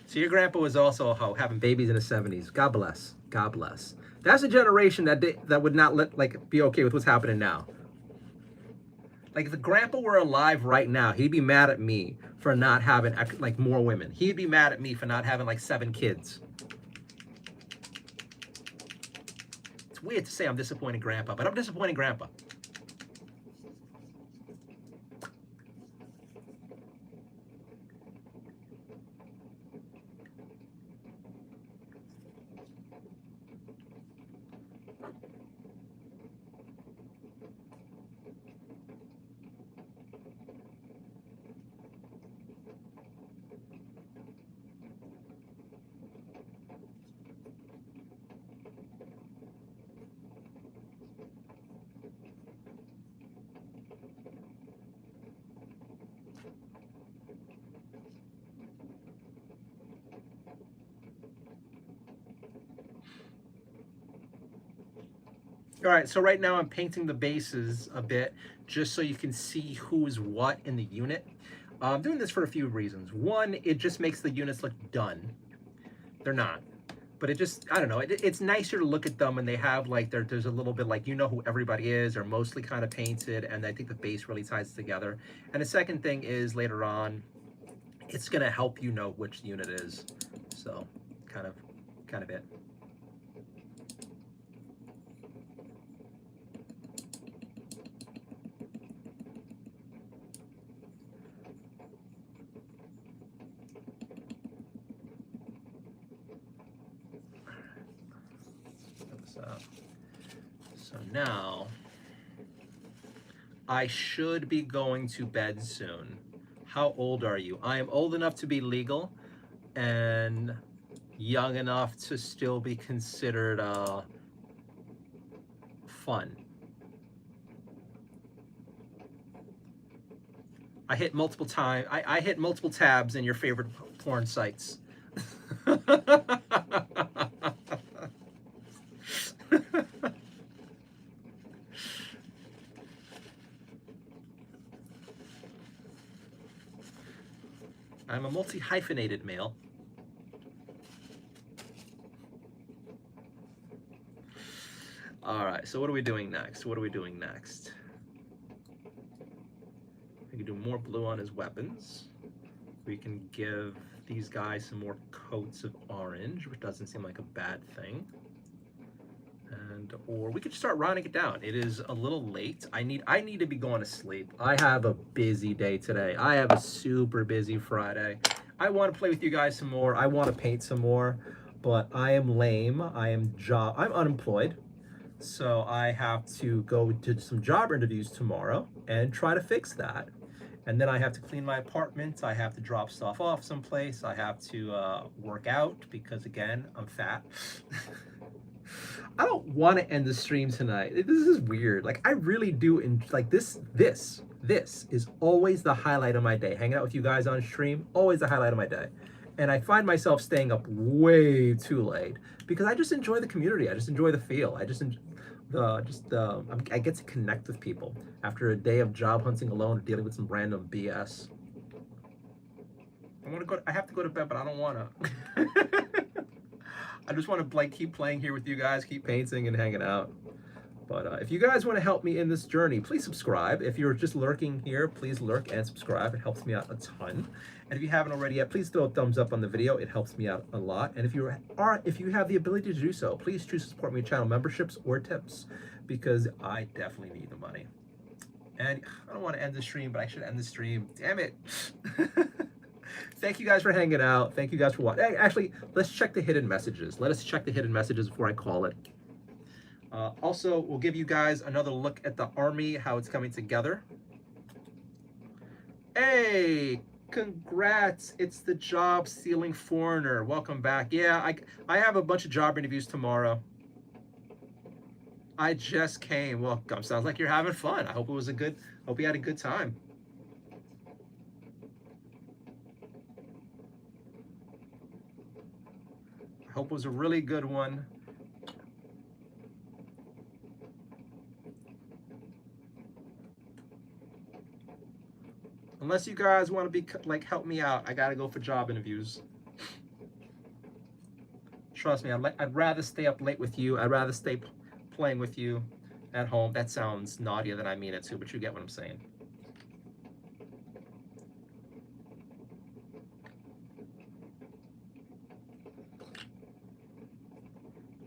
Speaker 1: So your grandpa was also a hoe, having babies in the 70s. God bless. God bless. That's a generation that would not be okay with what's happening now. Like if the grandpa were alive right now, he'd be mad at me for not having like more women. He'd be mad at me for not having like 7 kids. It's weird to say I'm disappointing Grandpa, but I'm disappointing Grandpa. All right, so right now I'm painting the bases a bit just so you can see who's what in the unit. I'm doing this for a few reasons. One, it just makes the units look done. They're not. But it just, I don't know, it's nicer to look at them and they have like, there's a little bit like, you know who everybody is, or mostly kind of painted, and I think the base really ties together. And the second thing is later on, it's gonna help you know which unit is. So, kind of it. So now, I should be going to bed soon. How old are you? I am old enough to be legal and young enough to still be considered fun. I hit multiple tabs in your favorite porn sites. I'm a multi-hyphenated male. All right, so what are we doing next? We can do more blue on his weapons. We can give these guys some more coats of orange, which doesn't seem like a bad thing. Or we could start rounding it down. It is a little late. I need to be going to sleep. I have a busy day today. I have a super busy Friday. I want to play with you guys some more. I want to paint some more, but I am lame. I'm unemployed. So I have to go to some job interviews tomorrow and try to fix that. And then I have to clean my apartment. I have to drop stuff off someplace. I have to work out because, again, I'm fat. I don't want to end the stream tonight. This is weird. Like, I really do. Like, this is always the highlight of my day. Hanging out with you guys on stream, always the highlight of my day. And I find myself staying up way too late because I just enjoy the community. I just enjoy the feel. I get to connect with people after a day of job hunting alone or dealing with some random BS. I have to go to bed, but I don't want to. I just want to like keep playing here with you guys, keep painting and hanging out. But if you guys want to help me in this journey, please subscribe. If you're just lurking here, please lurk and subscribe. It helps me out a ton. And if you haven't already yet, please throw a thumbs up on the video. It helps me out a lot. And if you have the ability to do so, please choose to support me with channel memberships or tips because I definitely need the money. And I don't want to end the stream, but I should end the stream. Damn it. Thank you guys for hanging out. Thank you guys for watching. Actually, let's check the hidden messages. Let us check the hidden messages before I call it. Also, we'll give you guys another look at the army, how it's coming together. Hey, congrats. It's the job stealing foreigner. Welcome back. Yeah, I have a bunch of job interviews tomorrow. I just came. Welcome. Sounds like you're having fun. I hope it was hope you had a good time. I hope it was a really good one. Unless you guys want to be like, help me out. I gotta go for job interviews. Trust me, I'd rather stay up late with you. I'd rather stay playing with you at home. That sounds naughtier than I mean it to, but you get what I'm saying.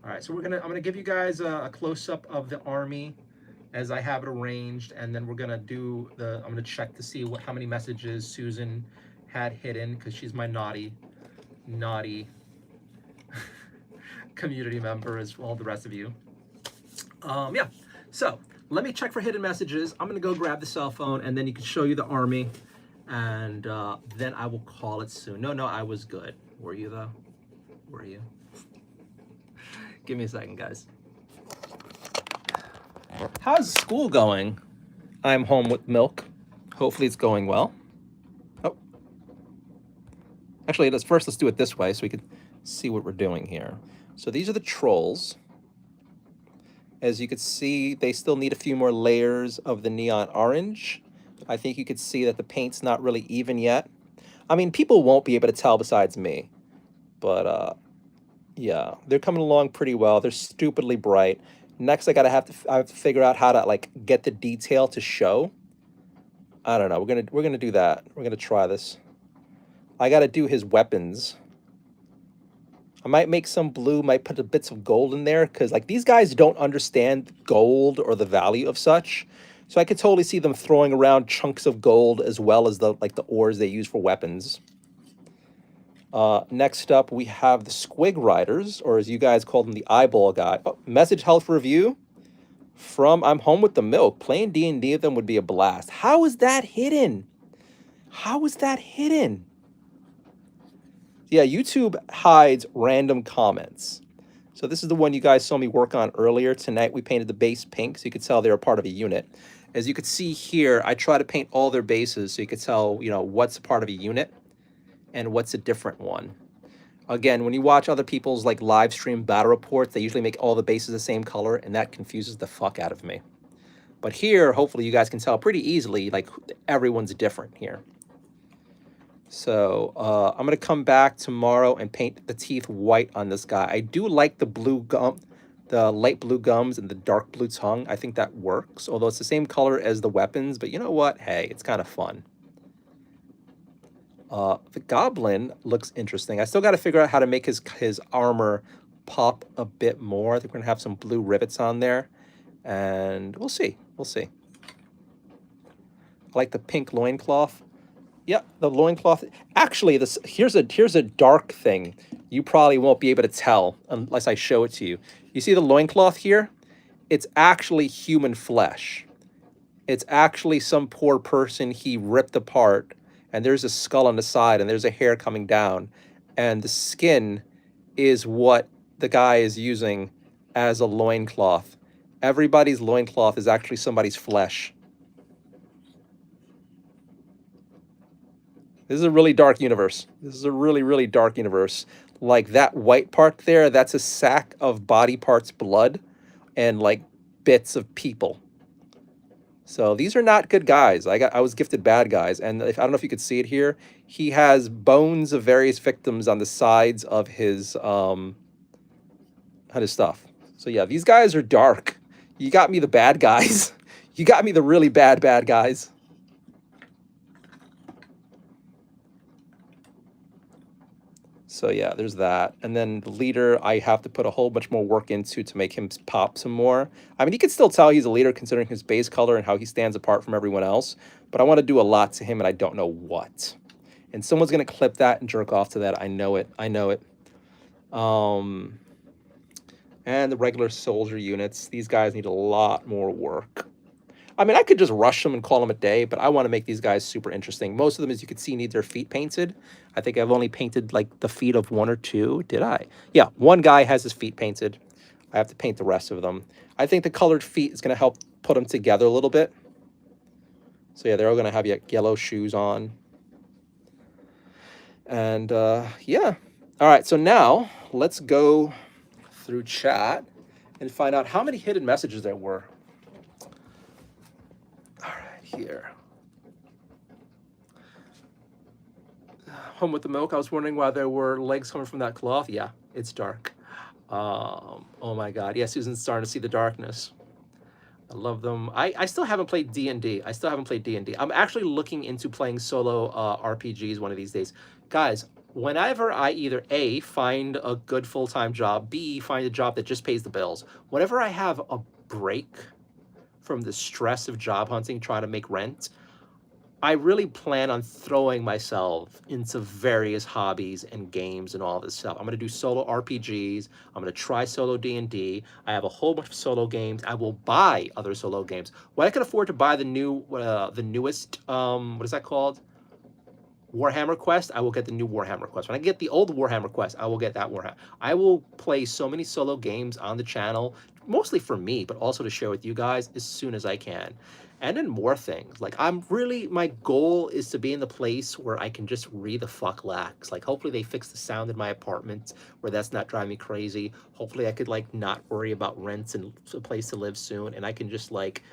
Speaker 1: All right, so I'm gonna give you guys a close-up of the army as I have it arranged, and then we're gonna I'm gonna check to see how many messages Susan had hidden because she's my naughty community member as all the rest of you. Yeah, so let me check for hidden messages. I'm gonna go grab the cell phone, and then you can show you the army, and then I will call it soon. No, I was good. Were you though? Were you? Give me a second, guys. How's school going? I'm home with milk. Hopefully it's going well. Oh. Actually, let's do it this way so we can see what we're doing here. So these are the trolls. As you can see, they still need a few more layers of the neon orange. I think you could see that the paint's not really even yet. I mean, people won't be able to tell besides me. But yeah, they're coming along pretty well. They're stupidly bright. Next, I have to figure out how to like get the detail to show. I don't know. We're gonna do that. We're gonna try this. I gotta do his weapons. I might make some blue, might put a bits of gold in there, because like these guys don't understand gold or the value of such. So I could totally see them throwing around chunks of gold as well as the ores they use for weapons. Next up, we have the Squig Riders, or as you guys call them, the Eyeball Guy. Oh, message health review from I'm Home with the Milk. Playing D&D with them would be a blast. How is that hidden? How is that hidden? Yeah, YouTube hides random comments. So this is the one you guys saw me work on earlier. Tonight we painted the base pink so you could tell they were part of a unit. As you could see here, I try to paint all their bases so you could tell, you know, what's part of a unit and what's a different one. Again, when you watch other people's like live stream battle reports, they usually make all the bases the same color, and that confuses the fuck out of me. But here, hopefully you guys can tell pretty easily, like everyone's different here. So I'm going to come back tomorrow and paint the teeth white on this guy. I do like the blue gum, the light blue gums and the dark blue tongue. I think that works, although it's the same color as the weapons. But you know what? Hey, it's kind of fun. The goblin looks interesting. I still got to figure out how to make his armor pop a bit more. I think we're going to have some blue rivets on there. And we'll see. We'll see. I like the pink loincloth. Yeah, the loincloth. Actually, here's a dark thing. You probably won't be able to tell unless I show it to you. You see the loincloth here? It's actually human flesh. It's actually some poor person he ripped apart, and there's a skull on the side, and there's a hair coming down, and the skin is what the guy is using as a loincloth. Everybody's loincloth is actually somebody's flesh. This is a really dark universe. This is a really, really dark universe. Like that white part there, that's a sack of body parts, blood, and like bits of people. So these are not good guys. I was gifted bad guys. And I don't know if you could see it here. He has bones of various victims on the sides of his stuff. So yeah, these guys are dark. You got me the bad guys. You got me the really bad guys. So yeah, there's that. And then the leader, I have to put a whole bunch more work into to make him pop some more. I mean, you can still tell he's a leader considering his base color and how he stands apart from everyone else. But I want to do a lot to him, and I don't know what. And someone's going to clip that and jerk off to that. I know it. I know it. And the regular soldier units. These guys need a lot more work. I mean, I could just rush them and call them a day, but I want to make these guys super interesting. Most of them, as you can see, need their feet painted. I think I've only painted like the feet of one or two. Did I? Yeah, one guy has his feet painted. I have to paint the rest of them. I think the colored feet is going to help put them together a little bit. So yeah, they're all going to have yellow shoes on. And yeah. All right, so now let's go through chat and find out how many hidden messages there were. Here. Home with the Milk. I was wondering why there were legs coming from that cloth. Yeah, it's dark. Oh my God. Yeah, Susan's starting to see the darkness. I love them. I still haven't played D&D. I still haven't played D&D. I'm actually looking into playing solo RPGs one of these days. Guys, whenever I either A, find a good full-time job, B, find a job that just pays the bills, whenever I have a break from the stress of job hunting, trying to make rent, I really plan on throwing myself into various hobbies and games and all this stuff. I'm going to do solo RPGs. I'm going to try solo D&D. I have a whole bunch of solo games. I will buy other solo games. When I can afford to buy the newest, what is that called? Warhammer Quest, I will get the new Warhammer Quest. When I get the old Warhammer Quest, I will get that Warhammer. I will play so many solo games on the channel, mostly for me, but also to share with you guys as soon as I can. and then more things. Like my goal is to be in the place where I can just read the fuck lax. Like hopefully they fix the sound in my apartment where that's not driving me crazy. Hopefully I could like not worry about rents and a place to live soon, and I can just like.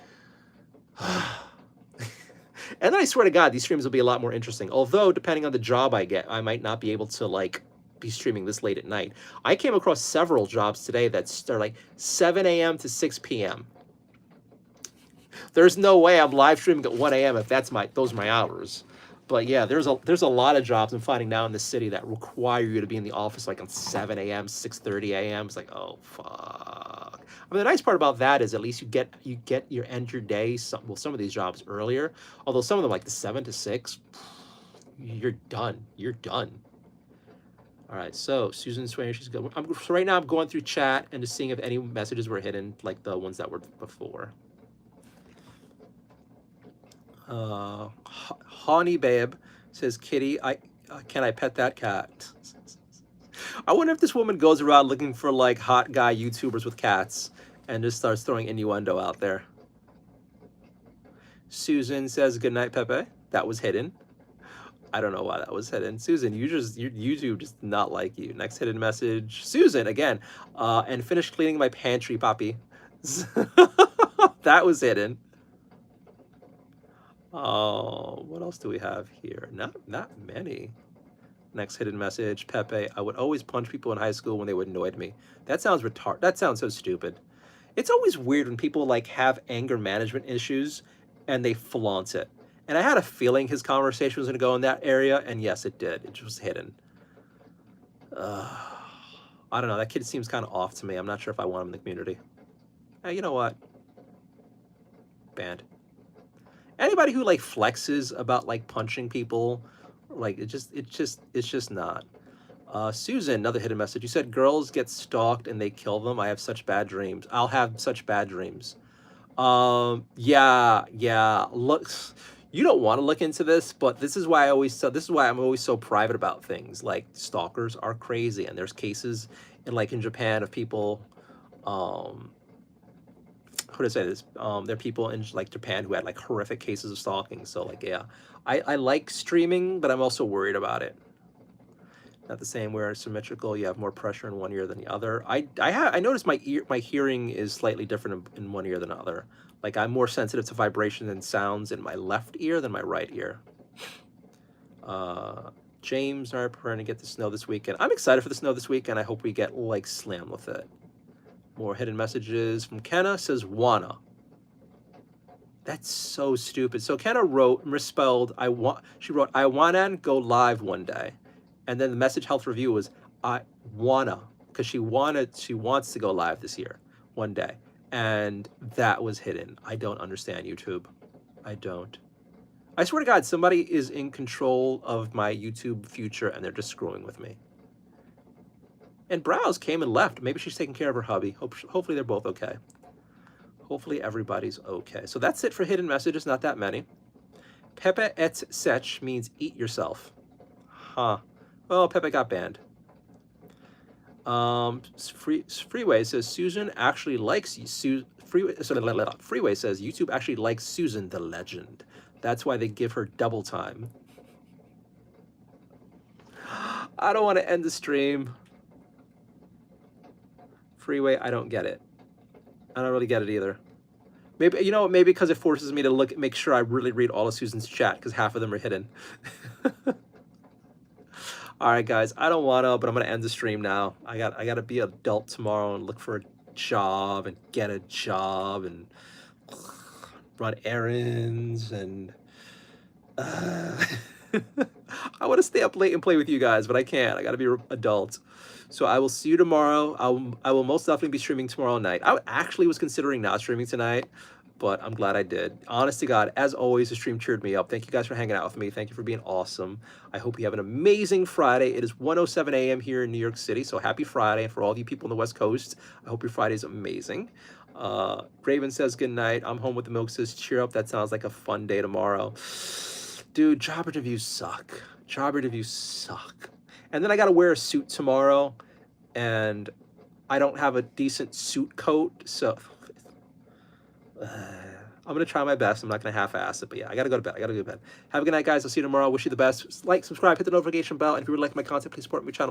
Speaker 1: And then I swear to God, these streams will be a lot more interesting. Although, depending on the job I get, I might not be able to like be streaming this late at night. I came across several jobs today that start like 7 a.m. to 6 p.m. There's no way I'm live streaming at 1 a.m. if those are my hours. But yeah, there's a lot of jobs I'm finding now in the city that require you to be in the office like on 7 a.m., 6:30 a.m. It's like, oh fuck. I mean, the nice part about that is at least you get your end your day. Some of these jobs earlier, although some of them like the 7 to 6, you're done. You're done. All right, so Susan Swain, she's good. So right now I'm going through chat and just seeing if any messages were hidden, like the ones that were before. Honey Babe says, Kitty, can I pet that cat? I wonder if this woman goes around looking for like hot guy YouTubers with cats and just starts throwing innuendo out there. Susan says, good night, Pepe. That was hidden. I don't know why that was hidden. Susan, YouTube just not like you. Next hidden message. Susan, again. And finished cleaning my pantry, Poppy. That was hidden. Oh, what else do we have here? Not many. Next hidden message. Pepe, I would always punch people in high school when they would annoy me. That sounds retarded. That sounds so stupid. It's always weird when people like have anger management issues and they flaunt it. And I had a feeling his conversation was going to go in that area, and yes, it did. It was hidden. I don't know. That kid seems kind of off to me. I'm not sure if I want him in the community. Hey, you know what? Banned. Anybody who like flexes about like punching people, like it's just not. Susan, another hidden message. You said girls get stalked and they kill them. I have such bad dreams. I'll have such bad dreams. Yeah. Look, you don't want to look into this, but this is why I'm always so private about things. Like stalkers are crazy, and there's cases in Japan of people, how to say this? There are people in like Japan who had like horrific cases of stalking. So like, yeah, I like streaming, but I'm also worried about it. Not the same where it's symmetrical. You have more pressure in one ear than the other. I noticed my hearing is slightly different in one ear than the other. Like I'm more sensitive to vibration and sounds in my left ear than my right ear. James, are preparing to get the snow this weekend. I'm excited for the snow this weekend. I hope we get like slammed with it. More hidden messages from Kenna. Says wanna. That's so stupid. So Kenna misspelled. She wrote I wanna go live one day. And then the message health review was, I wanna, because she wants to go live this year, one day. And that was hidden. I don't understand YouTube. I don't. I swear to God, somebody is in control of my YouTube future and they're just screwing with me. And Browse came and left. Maybe she's taking care of her hubby. Hopefully they're both okay. Hopefully everybody's okay. So that's it for hidden messages, not that many. Pepe et sech means eat yourself. Huh. Well, Pepe got banned. Freeway says Susan actually likes you. Freeway says YouTube actually likes Susan the legend. That's why they give her double time. I don't want to end the stream. Freeway, I don't get it. I don't really get it either. Maybe maybe because it forces me to make sure I really read all of Susan's chat because half of them are hidden. All right, guys, I don't want to, but I'm going to end the stream now. I got to be an adult tomorrow and look for a job and get a job and run errands and I want to stay up late and play with you guys, but I can't. I got to be an adult. So I will see you tomorrow. I will most definitely be streaming tomorrow night. I actually was considering not streaming tonight, but I'm glad I did. Honest to God, as always, the stream cheered me up. Thank you guys for hanging out with me. Thank you for being awesome. I hope you have an amazing Friday. It is 1:07 a.m. here in New York City, so happy Friday. And for all of you people on the West Coast, I hope your Friday is amazing. Raven says good night. I'm home with the milk. Says cheer up. That sounds like a fun day tomorrow. Dude, job interviews suck. Job interviews suck. And then I got to wear a suit tomorrow, and I don't have a decent suit coat, so I'm going to try my best. I'm not going to half-ass it, but yeah, I got to go to bed. I got to go to bed. Have a good night, guys. I'll see you tomorrow. Wish you the best. Like, subscribe, hit the notification bell. And if you would like my content, please support my channel.